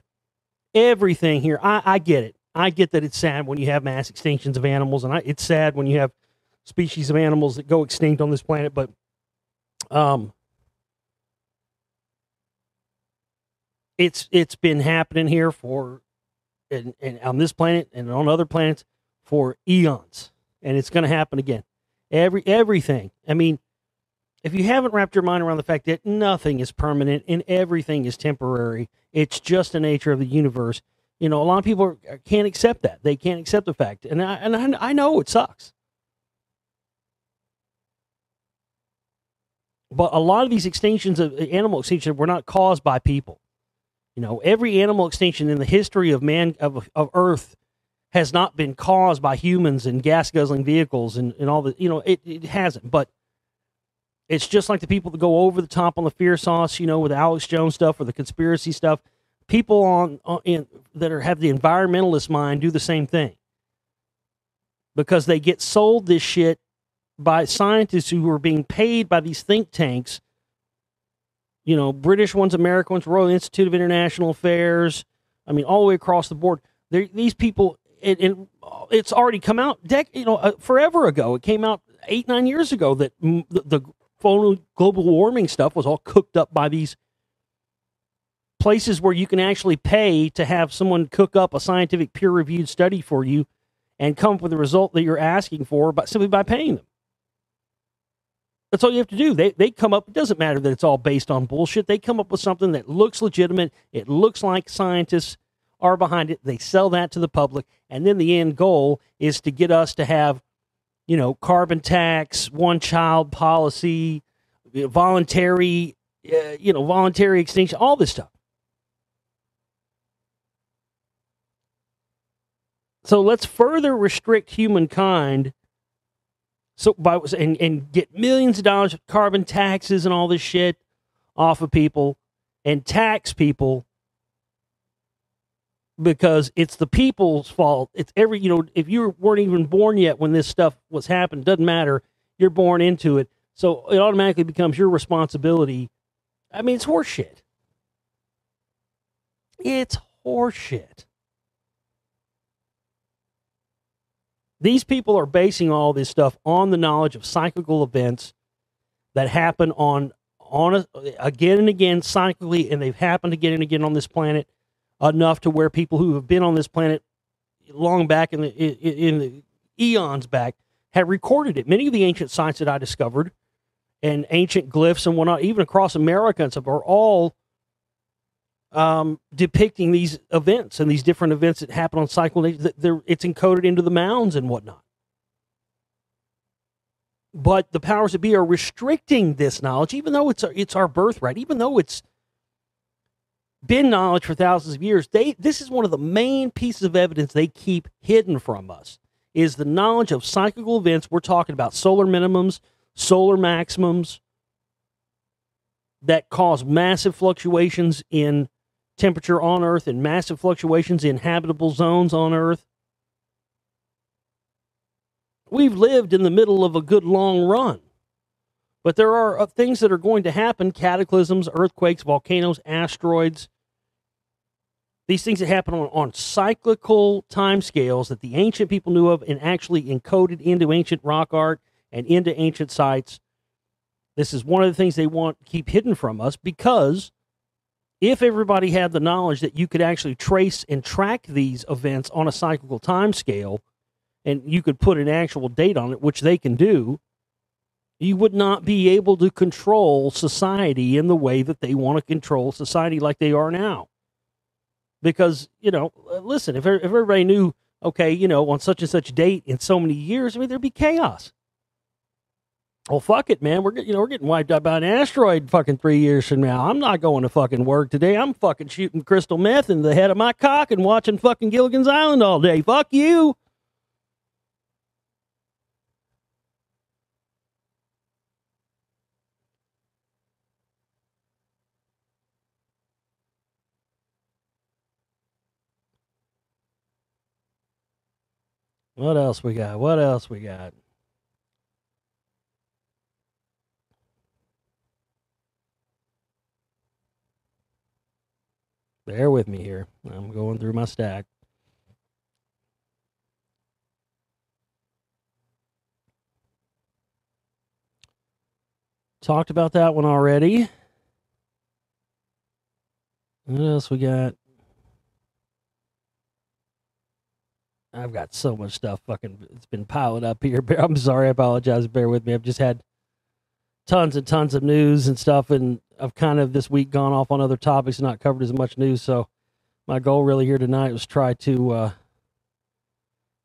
everything here. I get it. I get that it's sad when you have mass extinctions of animals, and it's sad when you have species of animals that go extinct on this planet. But it's been happening here and on this planet and on other planets for eons, and it's going to happen again. Everything. I mean, if you haven't wrapped your mind around the fact that nothing is permanent and everything is temporary, it's just the nature of the universe. A lot of people can't accept that. They can't accept the fact, and I know it sucks. But a lot of these animal extinctions were not caused by people. Every animal extinction in the history of of Earth has not been caused by humans and gas guzzling vehicles and all the, it hasn't. But it's just like the people that go over the top on the fear sauce, with the Alex Jones stuff or the conspiracy stuff. People that have the environmentalist mind do the same thing, because they get sold this shit by scientists who are being paid by these think tanks. British ones, American ones, Royal Institute of International Affairs. I mean, all the way across the board. These people, it's already come out forever ago. It came out 8-9 years ago that the global warming stuff was all cooked up by these places where you can actually pay to have someone cook up a scientific peer-reviewed study for you and come up with the result that you're asking for simply by paying them. That's all you have to do. They come up, it doesn't matter that it's all based on bullshit. They come up with something that looks legitimate. It looks like scientists are behind it. They sell that to the public, and then the end goal is to get us to have, carbon tax, one-child policy, voluntary extinction, all this stuff. So let's further restrict humankind. So and get millions of dollars of carbon taxes and all this shit off of people and tax people because it's the people's fault. It's if you weren't even born yet when this stuff was happening, doesn't matter. You're born into it. So it automatically becomes your responsibility. I mean, it's horseshit. It's horseshit. These people are basing all this stuff on the knowledge of cyclical events that happen again and again cyclically, and they've happened again and again on this planet enough to where people who have been on this planet long back in the eons back had recorded it. Many of the ancient sites that I discovered and ancient glyphs and whatnot, even across America and stuff, are all depicting these events and these different events that happen on cycle. It's encoded into the mounds and whatnot. But the powers that be are restricting this knowledge, even though it's our birthright, even though it's been knowledge for thousands of years. This is one of the main pieces of evidence they keep hidden from us, is the knowledge of cyclical events. We're talking about solar minimums, solar maximums that cause massive fluctuations in temperature on Earth and massive fluctuations in habitable zones on Earth. We've lived in the middle of a good long run. But there are things that are going to happen, cataclysms, earthquakes, volcanoes, asteroids. These things that happen on cyclical timescales that the ancient people knew of and actually encoded into ancient rock art and into ancient sites. This is one of the things they want to keep hidden from us, because if everybody had the knowledge that you could actually trace and track these events on a cyclical time scale, and you could put an actual date on it, which they can do, you would not be able to control society in the way that they want to control society like they are now. Because, listen, if everybody knew, okay, on such and such date in so many years, there'd be chaos. Well, fuck it, man. We're getting wiped out by an asteroid fucking 3 years from now. I'm not going to fucking work today. I'm fucking shooting crystal meth in the head of my cock and watching fucking Gilligan's Island all day. Fuck you. What else we got? Bear with me here. I'm going through my stack. Talked about that one already. What else we got? I've got so much stuff it's been piling up here. I'm sorry, I apologize. Bear with me. I've just had tons and tons of news and stuff, and I've kind of this week gone off on other topics and not covered as much news. So my goal really here tonight was try to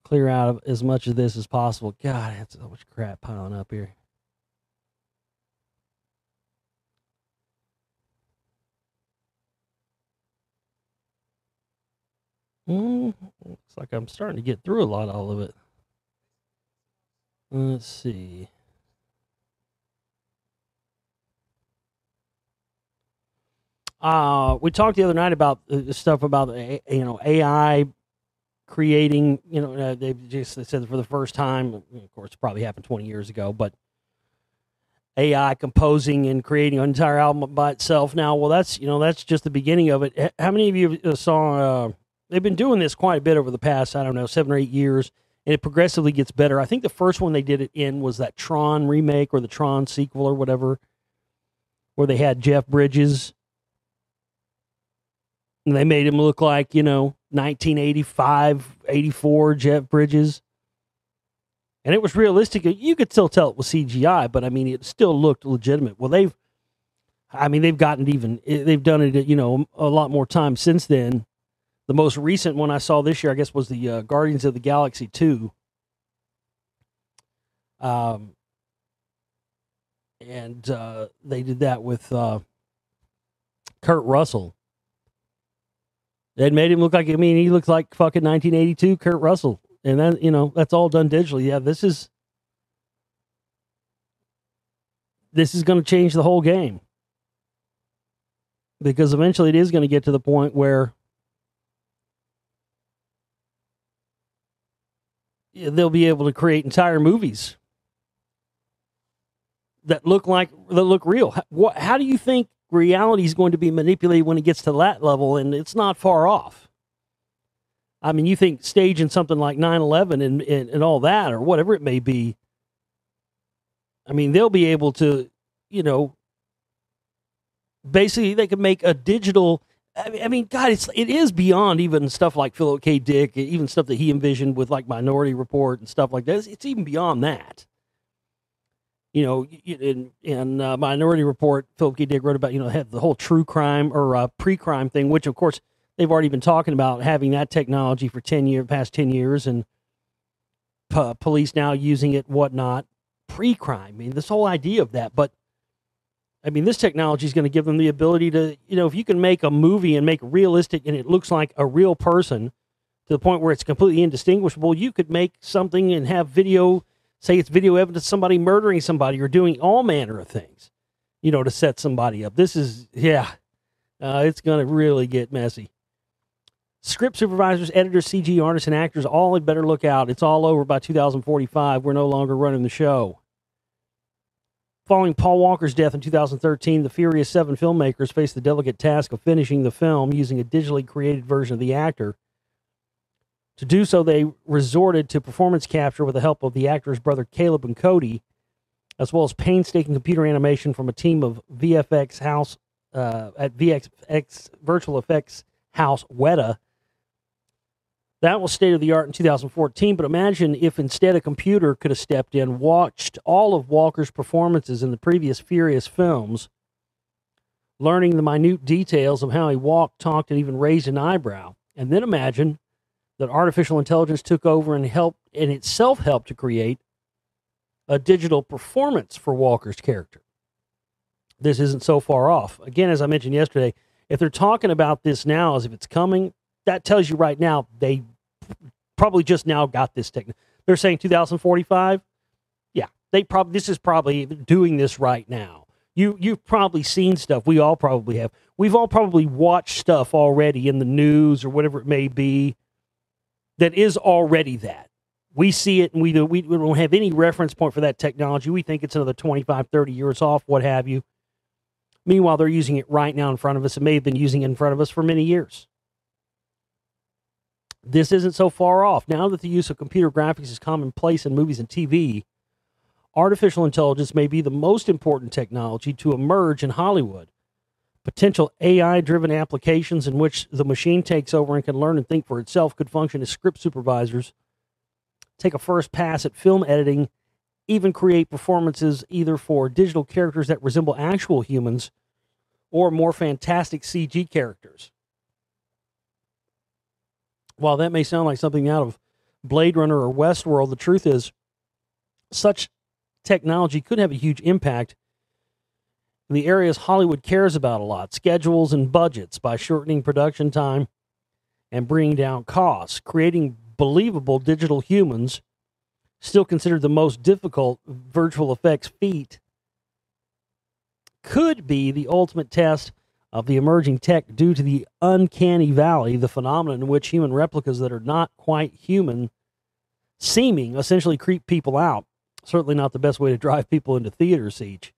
clear out as much of this as possible. God, I had so much crap piling up here. Looks like I'm starting to get through all of it. Let's see. We talked the other night about stuff about AI creating. They said for the first time. Of course, it probably happened 20 years ago, but AI composing and creating an entire album by itself. Now, well, that's just the beginning of it. How many of you saw? They've been doing this quite a bit over the past, 7 or 8 years, and it progressively gets better. I think the first one they did it in was that Tron remake or the Tron sequel or whatever, where they had Jeff Bridges, and they made him look like, 1985, 84 Jeff Bridges. And it was realistic. You could still tell it was CGI, but, it still looked legitimate. Well, they've done it, a lot more time since then. The most recent one I saw this year, I guess, was the Guardians of the Galaxy 2. And they did that with Kurt Russell. They made him look like, he looks like fucking 1982 Kurt Russell. And then, that's all done digitally. Yeah, this is going to change the whole game. Because eventually it is going to get to the point where they'll be able to create entire movies that look real. How do you think reality is going to be manipulated when it gets to that level? And it's not far off. I mean, you think staging something like 9/11 and all that, or whatever it may be. I mean, they'll be able to, basically they could make a digital. I mean, God, it is beyond even stuff like Philip K. Dick, even stuff that he envisioned with like Minority Report and stuff like that. It's even beyond that. In Minority Report, Philip K. Dick wrote about, had the whole true crime or pre-crime thing, which of course they've already been talking about having that technology for past 10 years, and police now using it, whatnot, pre-crime. I mean, this whole idea of that, but I mean, this technology is going to give them the ability to, if you can make a movie and make it realistic and it looks like a real person to the point where it's completely indistinguishable, you could make something and have video, say it's video evidence of somebody murdering somebody or doing all manner of things, to set somebody up. This is, it's going to really get messy. Script supervisors, editors, CG artists, and actors all had better look out. It's all over by 2045. We're no longer running the show. Following Paul Walker's death in 2013, the Furious 7 filmmakers faced the delicate task of finishing the film using a digitally created version of the actor. To do so, they resorted to performance capture with the help of the actor's brother Caleb and Cody, as well as painstaking computer animation from a team of VFX house at VFX Virtual Effects House Weta. That was state-of-the-art in 2014, but imagine if instead a computer could have stepped in, watched all of Walker's performances in the previous Furious films, learning the minute details of how he walked, talked, and even raised an eyebrow. And then imagine that artificial intelligence took over and itself helped to create a digital performance for Walker's character. This isn't so far off. Again, as I mentioned yesterday, if they're talking about this now as if it's coming, that tells you right now they probably just now got this technology. They're saying 2045. Yeah, this is probably doing this right now. You've probably seen stuff. We all probably have. We've all probably watched stuff already in the news or whatever it may be that is already that. We see it and we don't have any reference point for that technology. We think it's another 25, 30 years off, what have you. Meanwhile, they're using it right now in front of us and may have been using it in front of us for many years. This isn't so far off. Now that the use of computer graphics is commonplace in movies and TV, artificial intelligence may be the most important technology to emerge in Hollywood. Potential AI-driven applications in which the machine takes over and can learn and think for itself could function as script supervisors, take a first pass at film editing, even create performances either for digital characters that resemble actual humans or more fantastic CG characters. While that may sound like something out of Blade Runner or Westworld, the truth is such technology could have a huge impact in the areas Hollywood cares about a lot, schedules and budgets, by shortening production time and bringing down costs. Creating believable digital humans, still considered the most difficult virtual effects feat, could be the ultimate test of the emerging tech due to the uncanny valley, the phenomenon in which human replicas that are not quite human seeming essentially creep people out. Certainly not the best way to drive people into theater seats.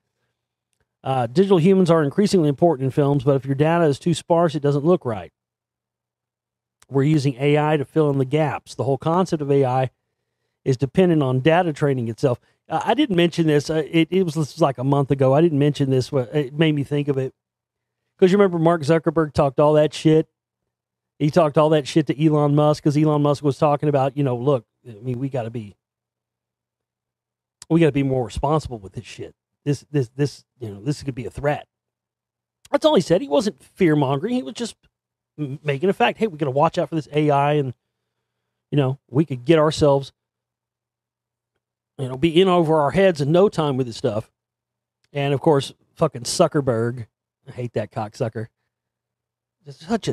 Digital humans are increasingly important in films, but if your data is too sparse, it doesn't look right. We're using AI to fill in the gaps. The whole concept of AI is dependent on data training itself. I didn't mention this. This was like a month ago. I didn't mention this. It made me think of it. Because you remember Mark Zuckerberg talked all that shit. He talked all that shit to Elon Musk because Elon Musk was talking about, look, I mean, we got to be more responsible with this shit. This could be a threat. That's all he said. He wasn't fear mongering. He was just making a fact. Hey, we got to watch out for this AI, and we could get ourselves, be in over our heads in no time with this stuff. And of course, fucking Zuckerberg, I hate that cocksucker.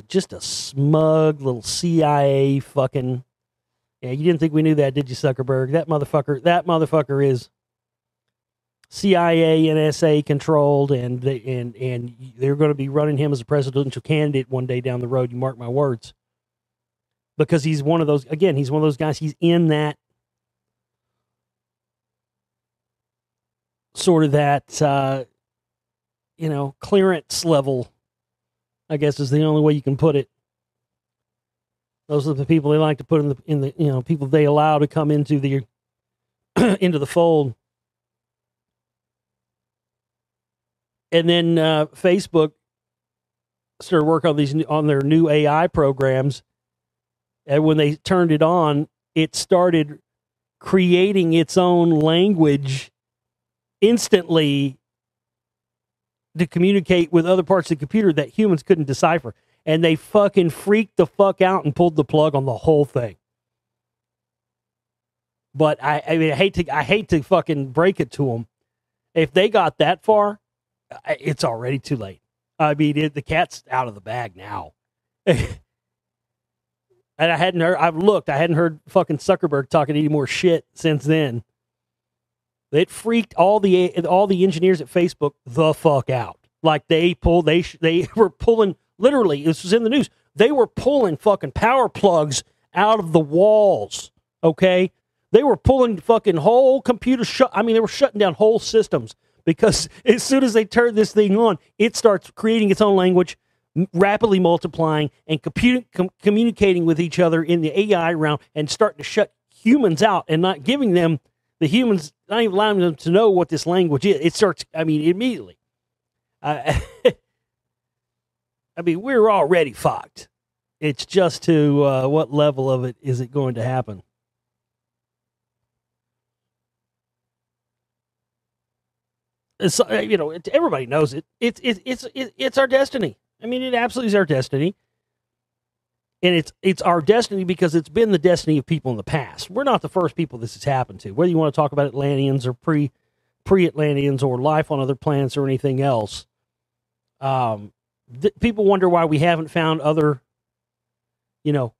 Just a smug little CIA fucking. Yeah, you didn't think we knew that, did you, Zuckerberg? That motherfucker is CIA, NSA controlled, and they're going to be running him as a presidential candidate one day down the road. You mark my words, because he's one of those. Again, he's one of those guys. He's in that sort of that, clearance level, I guess is the only way you can put it. Those are the people they like to put in the people they allow to come into the into the fold. And then Facebook started working on their new AI programs, and when they turned it on, it started creating its own language instantly to communicate with other parts of the computer that humans couldn't decipher. And they fucking freaked the fuck out and pulled the plug on the whole thing. But I hate to fucking break it to them. If they got that far, it's already too late. I mean, the cat's out of the bag now. And I hadn't heard fucking Zuckerberg talking any more shit since then. It freaked all the engineers at Facebook the fuck out. Like they were pulling, literally, this was in the news, they were pulling fucking power plugs out of the walls, okay? They were pulling fucking whole computers they were shutting down whole systems, because as soon as they turn this thing on, it starts creating its own language, rapidly multiplying, and communicating with each other in the AI realm, and starting to shut humans out and not giving them, the humans, not even allowing them to know what this language is. It starts, immediately. We're already fucked. It's just to what level of it is it going to happen? It's, everybody knows it. It's our destiny. It absolutely is our destiny. And it's our destiny because it's been the destiny of people in the past. We're not the first people this has happened to. Whether you want to talk about Atlanteans or pre-Atlanteans or life on other planets or anything else, people wonder why we haven't found other,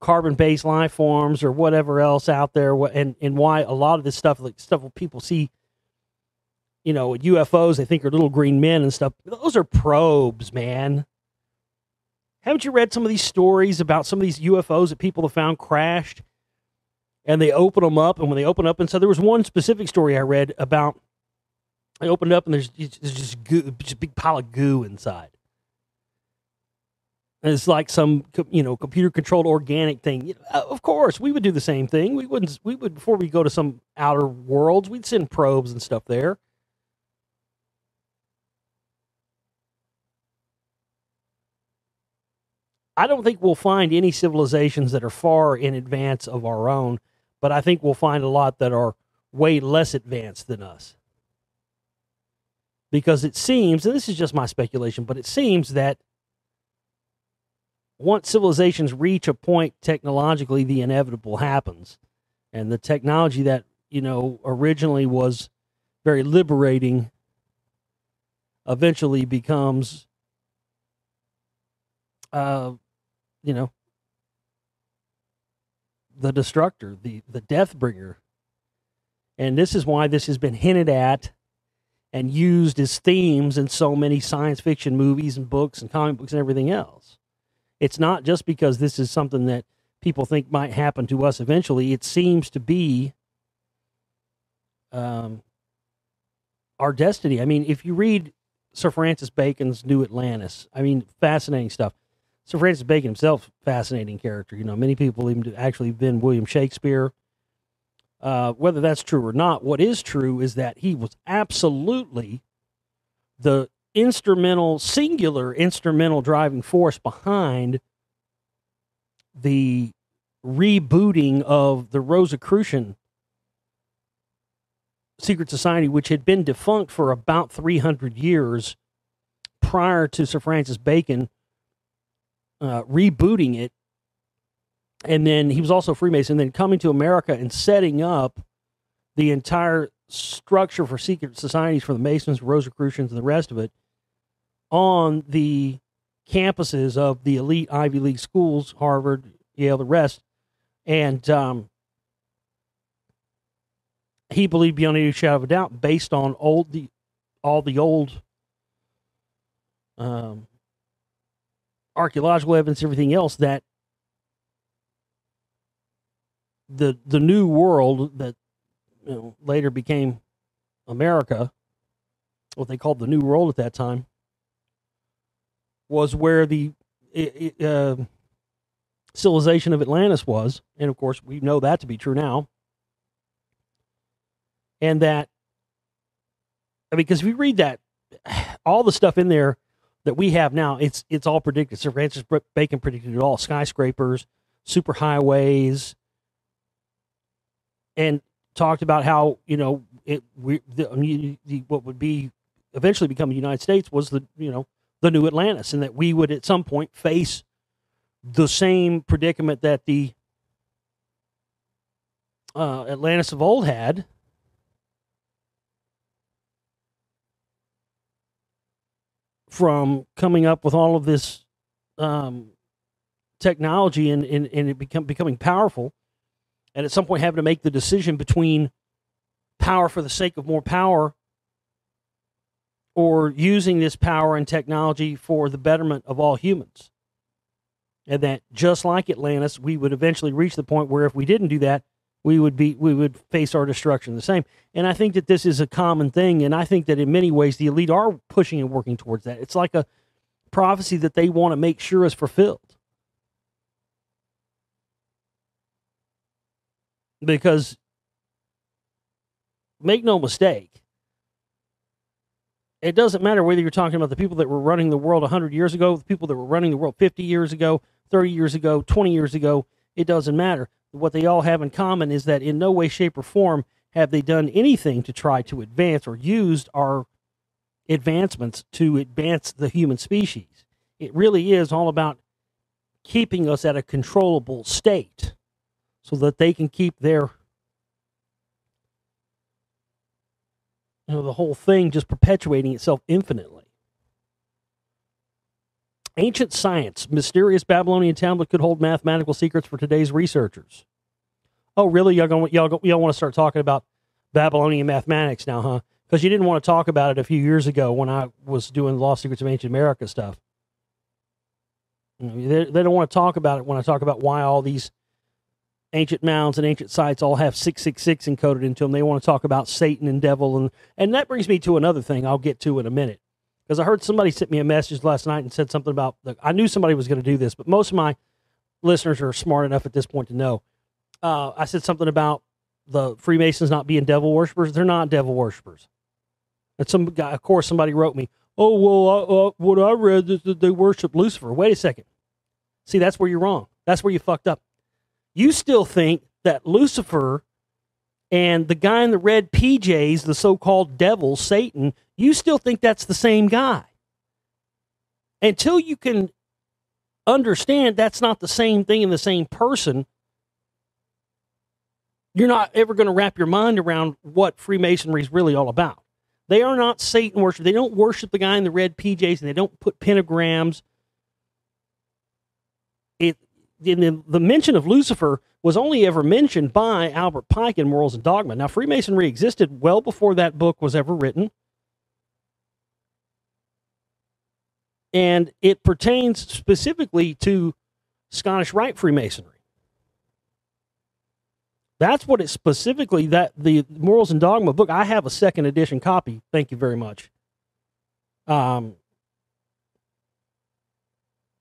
carbon-based life forms or whatever else out there, and why a lot of this stuff, like stuff people see, UFOs, they think are little green men and stuff. Those are probes, man. Haven't you read some of these stories about some of these UFOs that people have found crashed, and they open them up, and when they open up, and so there was one specific story I read about, I opened it up and there's just a big pile of goo inside. And it's like some, computer controlled organic thing. Of course, we would do the same thing. We would, before we go to some outer worlds, we'd send probes and stuff there. I don't think we'll find any civilizations that are far in advance of our own, but I think we'll find a lot that are way less advanced than us. Because it seems, and this is just my speculation, but it seems that once civilizations reach a point technologically, the inevitable happens. And the technology that, originally was very liberating eventually becomes, the destructor, the death bringer. And this is why this has been hinted at and used as themes in so many science fiction movies and books and comic books and everything else. It's not just because this is something that people think might happen to us eventually. It seems to be our destiny. If you read Sir Francis Bacon's New Atlantis, fascinating stuff. Sir Francis Bacon himself, fascinating character. Many people believe him to actually have been William Shakespeare. Whether that's true or not, what is true is that he was absolutely the singular instrumental driving force behind the rebooting of the Rosicrucian secret society, which had been defunct for about 300 years prior to Sir Francis Bacon rebooting it. And then he was also a Freemason, then coming to America and setting up the entire structure for secret societies for the Masons, Rosicrucians, and the rest of it on the campuses of the elite Ivy League schools, Harvard, Yale, the rest. And he believed beyond any shadow of a doubt, based on all the old archaeological evidence, everything else, that the new world that later became America, what they called the New World at that time, was where the civilization of Atlantis was. And of course, we know that to be true now. And that, because if you read that, all the stuff in there that we have now, it's all predicted. Sir Francis Bacon predicted it all: skyscrapers, superhighways, and talked about how what would be eventually become the United States was the new Atlantis, and that we would at some point face the same predicament that the Atlantis of old had. From coming up with all of this technology and it becoming powerful, and at some point having to make the decision between power for the sake of more power or using this power and technology for the betterment of all humans. And that just like Atlantis, we would eventually reach the point where if we didn't do that, we would face our destruction the same. And I think that this is a common thing, and I think that in many ways the elite are pushing and working towards that. It's like a prophecy that they want to make sure is fulfilled. Because, make no mistake, it doesn't matter whether you're talking about the people that were running the world 100 years ago, the people that were running the world 50 years ago, 30 years ago, 20 years ago. It doesn't matter. What they all have in common is that in no way, shape, or form have they done anything to try to advance or used our advancements to advance the human species. It really is all about keeping us at a controllable state so that they can keep their, the whole thing just perpetuating itself infinitely. Ancient science, mysterious Babylonian tablet could hold mathematical secrets for today's researchers. Oh, really? Y'all want to start talking about Babylonian mathematics now, huh? Because you didn't want to talk about it a few years ago when I was doing Lost Secrets of Ancient America stuff. They don't want to talk about it when I talk about why all these ancient mounds and ancient sites all have 666 encoded into them. They want to talk about Satan and devil. And that brings me to another thing I'll get to in a minute. Because I heard somebody sent me a message last night and said something about, I knew somebody was going to do this, but most of my listeners are smart enough at this point to know. I said something about the Freemasons not being devil worshipers. They're not devil worshipers. And some guy, of course, somebody wrote me, oh, well, what I read is that they worship Lucifer. Wait a second. See, that's where you're wrong. That's where you fucked up. You still think that Lucifer and the guy in the red PJs, the so-called devil, Satan, you still think that's the same guy. Until you can understand that's not the same thing and the same person, you're not ever going to wrap your mind around what Freemasonry is really all about. They are not Satan worship. They don't worship the guy in the red PJs, and they don't put pentagrams. The mention of Lucifer was only ever mentioned by Albert Pike in Morals and Dogma. Now, Freemasonry existed well before that book was ever written. And it pertains specifically to Scottish Rite Freemasonry. That's what it specifically, that the Morals and Dogma book, I have a second edition copy. Thank you very much.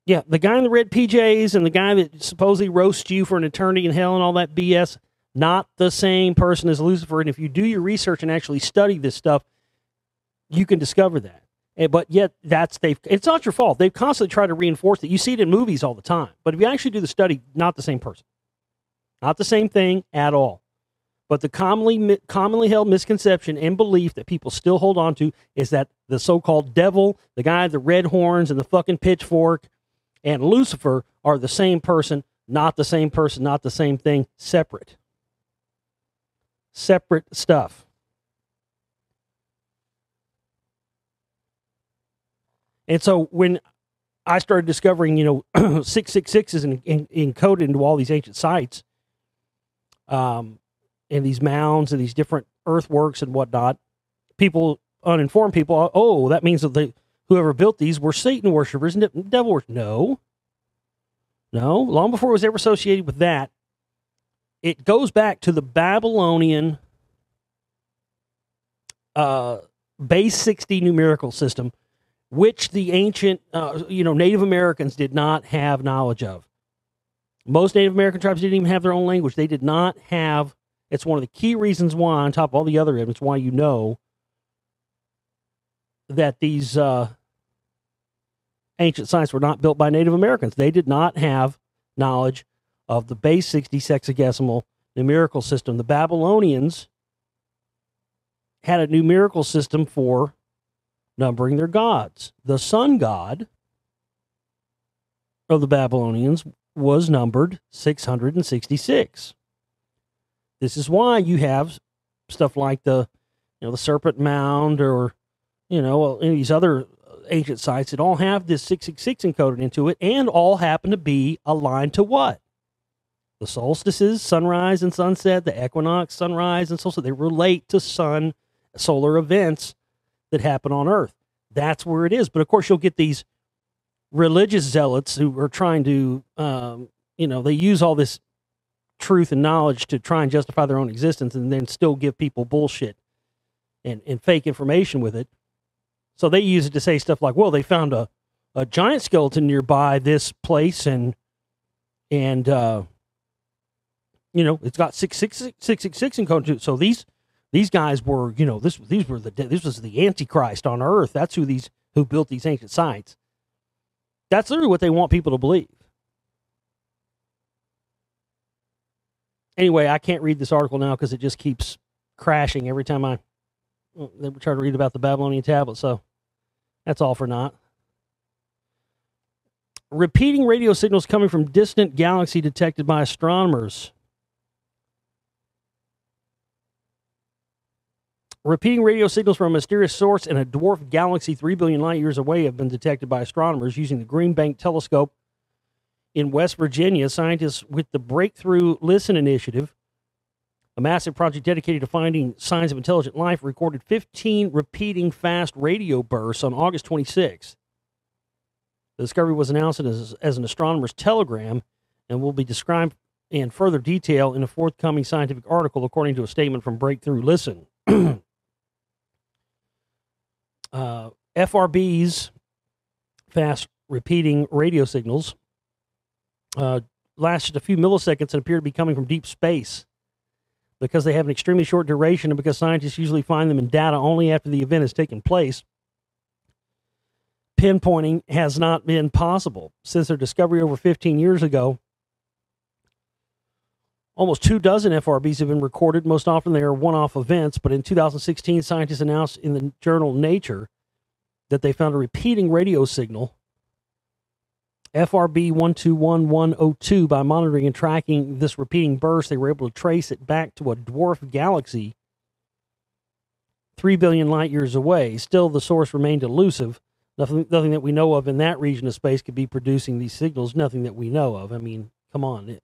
Yeah, the guy in the red PJs and the guy that supposedly roasts you for an eternity in hell and all that BS, not the same person as Lucifer. And if you do your research and actually study this stuff, you can discover that. But yet, it's not your fault. They've constantly tried to reinforce it. You see it in movies all the time. But if you actually do the study, not the same person. Not the same thing at all. But the commonly held misconception and belief that people still hold on to is that the so-called devil, the guy with the red horns and the fucking pitchfork, and Lucifer are the same person, not the same person, not the same thing, separate. Separate stuff. And so when I started discovering, 666 is encoded into all these ancient sites, and these mounds and these different earthworks and whatnot, uninformed people, oh, that means that whoever built these were Satan worshipers and devil worshippers. No, long before it was ever associated with that, it goes back to the Babylonian base 60 numerical system, which the ancient, Native Americans did not have knowledge of. Most Native American tribes didn't even have their own language. They did not have. It's one of the key reasons why, on top of all the other evidence, why you know that these ancient sites were not built by Native Americans. They did not have knowledge of the base 60 sexagesimal numerical system. The Babylonians had a numerical system for numbering their gods. The sun god of the Babylonians was numbered 666. This is why you have stuff like the Serpent Mound or, any of these other ancient sites that all have this 666 encoded into it and all happen to be aligned to what? The solstices, sunrise and sunset, the equinox, sunrise and solstice. They relate to solar events that happen on Earth. That's where it is. But of course, you'll get these religious zealots who are trying to, they use all this truth and knowledge to try and justify their own existence and then still give people bullshit and fake information with it. So they use it to say stuff like, well, they found a giant skeleton nearby this place and it's got 666 encoded to it. So these guys were, this was the Antichrist on Earth. That's who built these ancient sites. That's literally what they want people to believe. Anyway, I can't read this article now because it just keeps crashing every time I try to read about the Babylonian tablet. So that's all for naught. Repeating radio signals coming from distant galaxy detected by astronomers. Repeating radio signals from a mysterious source in a dwarf galaxy 3 billion light years away have been detected by astronomers using the Green Bank Telescope in West Virginia. Scientists with the Breakthrough Listen initiative, a massive project dedicated to finding signs of intelligent life, recorded 15 repeating fast radio bursts on August 26th. The discovery was announced as an astronomer's telegram and will be described in further detail in a forthcoming scientific article, according to a statement from Breakthrough Listen. FRB's fast repeating radio signals last just a few milliseconds and appear to be coming from deep space. Because they have an extremely short duration and because scientists usually find them in data only after the event has taken place, pinpointing has not been possible. Since their discovery over 15 years ago, almost 24 FRBs have been recorded. Most often they are one-off events, but in 2016, scientists announced in the journal Nature that they found a repeating radio signal, FRB 121102. By monitoring and tracking this repeating burst, they were able to trace it back to a dwarf galaxy 3 billion light years away. Still, the source remained elusive. Nothing that we know of in that region of space could be producing these signals. Nothing that we know of. I mean, come on.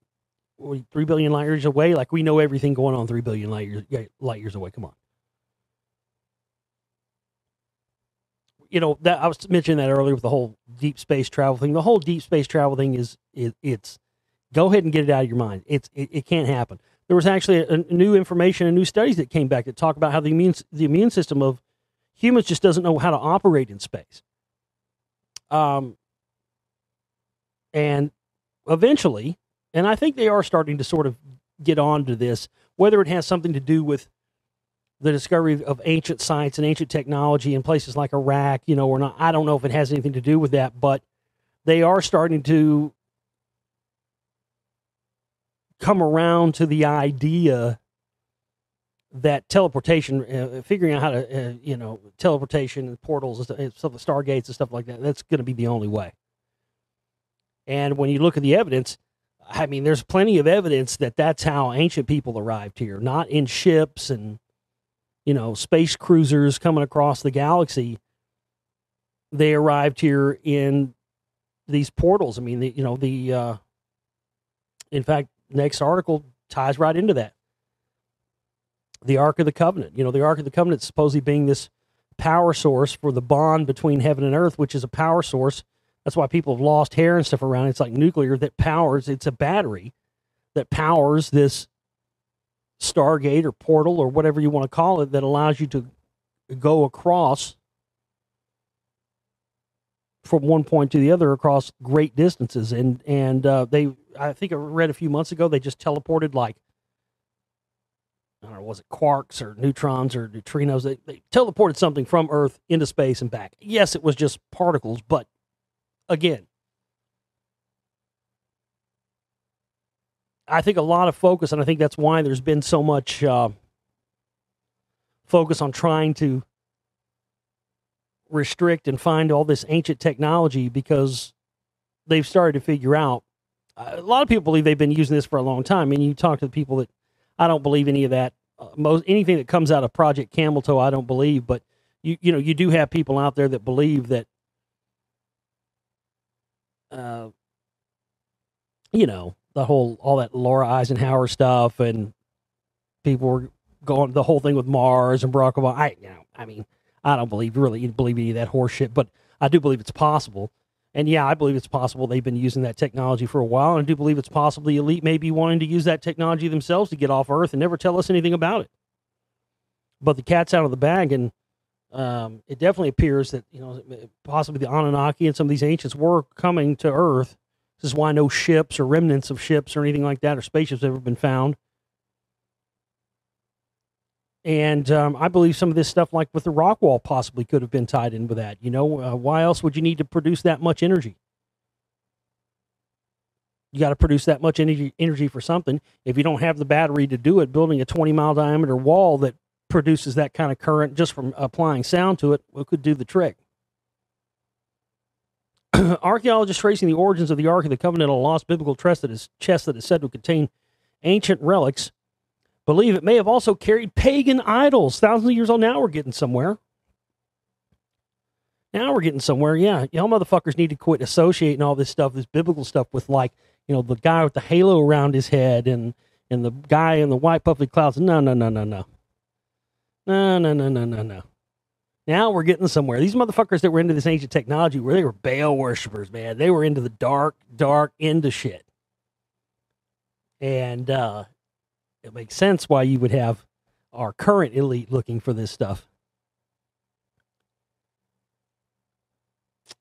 3 billion light years away? Like, we know everything going on 3 billion light years away. Come on. That I was mentioning that earlier with the whole deep space travel thing. The whole deep space travel thing it's go ahead and get it out of your mind. It can't happen. There was actually a new information and new studies that came back that talk about how the immune system of humans just doesn't know how to operate in space. And eventually, and I think they are starting to sort of get on to this, whether it has something to do with the discovery of ancient sites and ancient technology in places like Iraq, or not. I don't know if it has anything to do with that, but they are starting to come around to the idea that teleportation, figuring out how to, teleportation and portals and stuff, Stargates and stuff like that, that's going to be the only way. And when you look at the evidence, I mean, there's plenty of evidence that that's how ancient people arrived here, not in ships and, space cruisers coming across the galaxy. They arrived here in these portals. I mean, in fact, next article ties right into that. The Ark of the Covenant. The Ark of the Covenant supposedly being this power source for the bond between heaven and earth, which is a power source. That's why people have lost hair and stuff around. It's like nuclear that powers, it's a battery that powers this Stargate or portal or whatever you want to call it that allows you to go across from one point to the other across great distances. And I think I read a few months ago, they just teleported like, I don't know, was it quarks or neutrons or neutrinos? They teleported something from Earth into space and back. Yes, it was just particles, but again, I think a lot of focus, and I think that's why there's been so much focus on trying to restrict and find all this ancient technology, because they've started to figure out, a lot of people believe they've been using this for a long time. And you talk to the people that, I don't believe any of that. Anything that comes out of Project Camel Toe, I don't believe. But you do have people out there that believe that, all that Laura Eisenhower stuff, and people were going the whole thing with Mars and Barack Obama. I don't believe any of that horse shit, but I do believe it's possible. And yeah, I believe it's possible they've been using that technology for a while, and I do believe it's possible the elite may be wanting to use that technology themselves to get off Earth and never tell us anything about it. But the cat's out of the bag, and it definitely appears that, possibly the Anunnaki and some of these ancients were coming to Earth. This is why no ships or remnants of ships or anything like that or spaceships have ever been found. And I believe some of this stuff, like with the rock wall, possibly could have been tied in with that. Why else would you need to produce that much energy? You got to produce that much energy for something. If you don't have the battery to do it, building a 20-mile diameter wall that produces that kind of current just from applying sound to it, could do the trick. Archaeologists tracing the origins of the Ark of the Covenant, a lost biblical chest that is said to contain ancient relics, believe it may have also carried pagan idols. Thousands of years old. Now we're getting somewhere. Yeah, y'all motherfuckers need to quit associating all this stuff, this biblical stuff, with the guy with the halo around his head and the guy in the white puffy clouds. No. Now we're getting somewhere. These motherfuckers that were into this ancient technology, where they were Baal worshipers, man. They were into the dark into shit. And it makes sense why you would have our current elite looking for this stuff.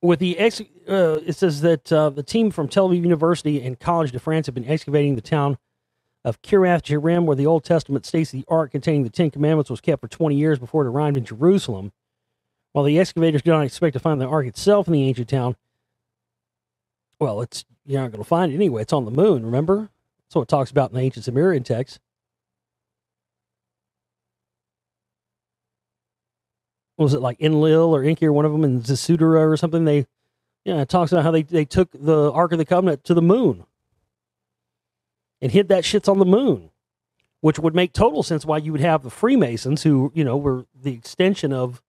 With it says that the team from Tel Aviv University and College de France have been excavating the town of Kiriath Jearim, where the Old Testament states the Ark containing the Ten Commandments was kept for 20 years before it arrived in Jerusalem. While the excavators do not expect to find the Ark itself in the ancient town, well, you're not going to find it anyway. It's on the moon, remember? That's what it talks about in the ancient Sumerian text. Was it like Enlil or Enki or one of them in Zisudara or something? It talks about how they took the Ark of the Covenant to the moon and hid that shit's on the moon, which would make total sense why you would have the Freemasons, who, were the extension of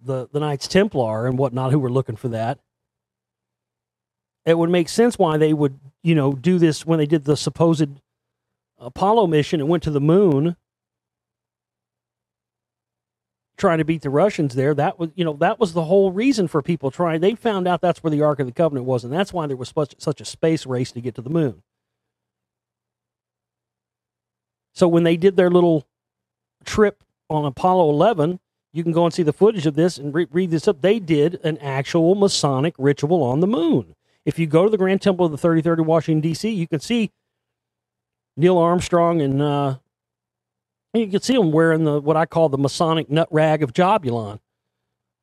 the Knights Templar and whatnot, who were looking for that. It would make sense why they would, do this when they did the supposed Apollo mission and went to the moon, trying to beat the Russians there. That was the whole reason for people trying. They found out that's where the Ark of the Covenant was, and that's why there was such a space race to get to the moon. So when they did their little trip on Apollo 11, you can go and see the footage of this and read this up. They did an actual Masonic ritual on the moon. If you go to the Grand Temple of the 3030 Washington, D.C., you can see Neil Armstrong and you can see them wearing what I call the Masonic nut rag of Jobulon.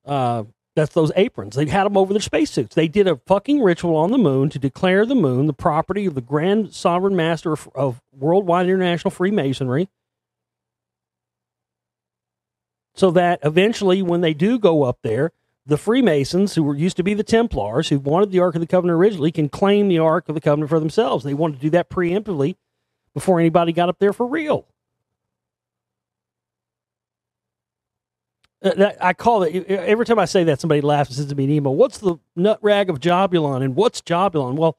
That's those aprons. They had them over their spacesuits. They did a fucking ritual on the moon to declare the moon the property of the Grand Sovereign Master of Worldwide International Freemasonry, so that eventually when they do go up there, the Freemasons, who used to be the Templars, who wanted the Ark of the Covenant originally, can claim the Ark of the Covenant for themselves. They wanted to do that preemptively before anybody got up there for real. I call it, every time I say that, somebody laughs and sends me an email. What's the nut rag of Jobulon? And what's Jobulon? Well,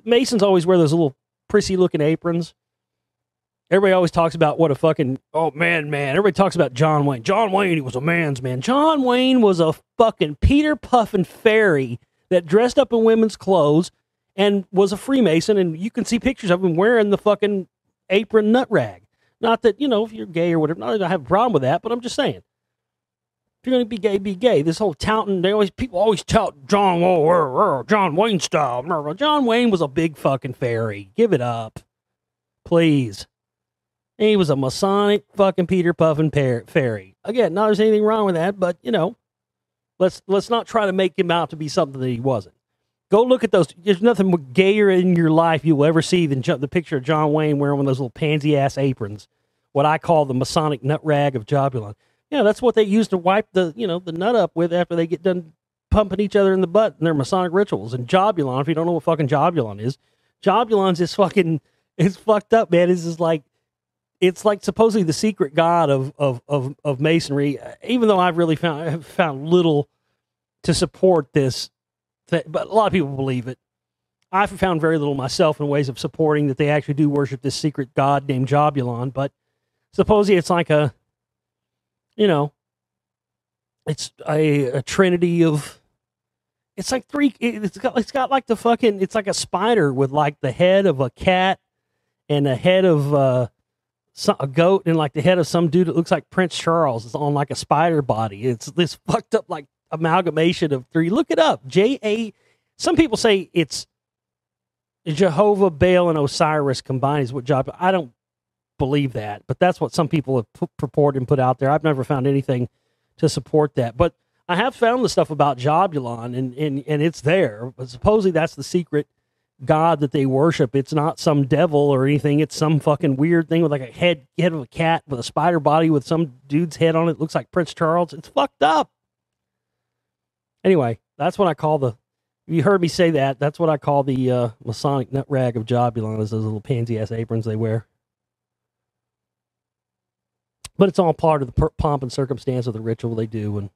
Masons always wear those little prissy looking aprons. Everybody always talks about what a fucking, oh man. Everybody talks about John Wayne. John Wayne, he was a man's man. John Wayne was a fucking Peter Puffin fairy that dressed up in women's clothes and was a Freemason. And you can see pictures of him wearing the fucking apron nut rag. Not that, if you're gay or whatever, not that I have a problem with that, but I'm just saying. If you're going to be gay, be gay. This whole touting, people always tout John Wayne style. John Wayne was a big fucking fairy. Give it up. Please. And he was a Masonic fucking Peter Puffin fairy. Again, not there's anything wrong with that, but, let's not try to make him out to be something that he wasn't. Go look at those. There's nothing gayer in your life you will ever see than the picture of John Wayne wearing one of those little pansy-ass aprons, what I call the Masonic nut rag of Jobulon. Yeah, that's what they use to wipe the nut up with after they get done pumping each other in the butt in their Masonic rituals. And Jobulon, if you don't know what fucking Jobulon is, Jobulon's this fucking, it's fucked up, man. It's like supposedly the secret god of Masonry, even though I've found little to support this, but a lot of people believe it. I've found very little myself in ways of supporting that they actually do worship this secret god named Jobulon, but supposedly it's like it's a trinity of, it's like it's got like the fucking, it's like a spider with like the head of a cat and the head of a goat and like the head of some dude that looks like Prince Charles. It's on like a spider body. It's this fucked up like amalgamation of three. Look it up. Some people say it's Jehovah, Baal, and Osiris combined is what job. I don't believe that, but that's what some people have purported and put out there. I've never found anything to support that, but I have found the stuff about Jobulon and it's there. But supposedly that's the secret god that they worship. It's not some devil or anything. It's some fucking weird thing with like a head of a cat with a spider body with some dude's head on it. It looks like Prince Charles. It's fucked up. Anyway, that's what I call you heard me say that. That's what I call the Masonic nut rag of Jobulon, is those little pansy-ass aprons they wear. But it's all part of the pomp and circumstance of the ritual they do and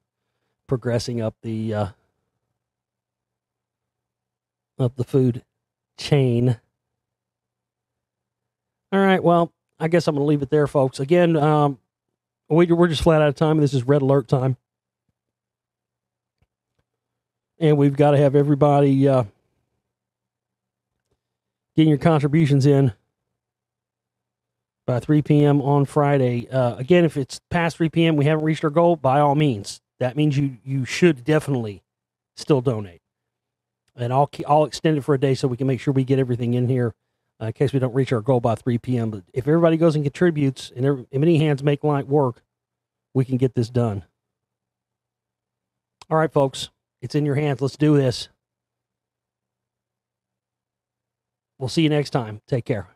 progressing up the food chain. All right, well, I guess I'm going to leave it there, folks. Again, we're just flat out of time. This is red alert time. And we've got to have everybody getting your contributions in by 3 p.m. on Friday. Again, if it's past 3 p.m., we haven't reached our goal, by all means. That means you should definitely still donate. And I'll extend it for a day so we can make sure we get everything in here in case we don't reach our goal by 3 p.m. But if everybody goes and contributes, and many hands make light work, we can get this done. All right, folks. It's in your hands. Let's do this. We'll see you next time. Take care.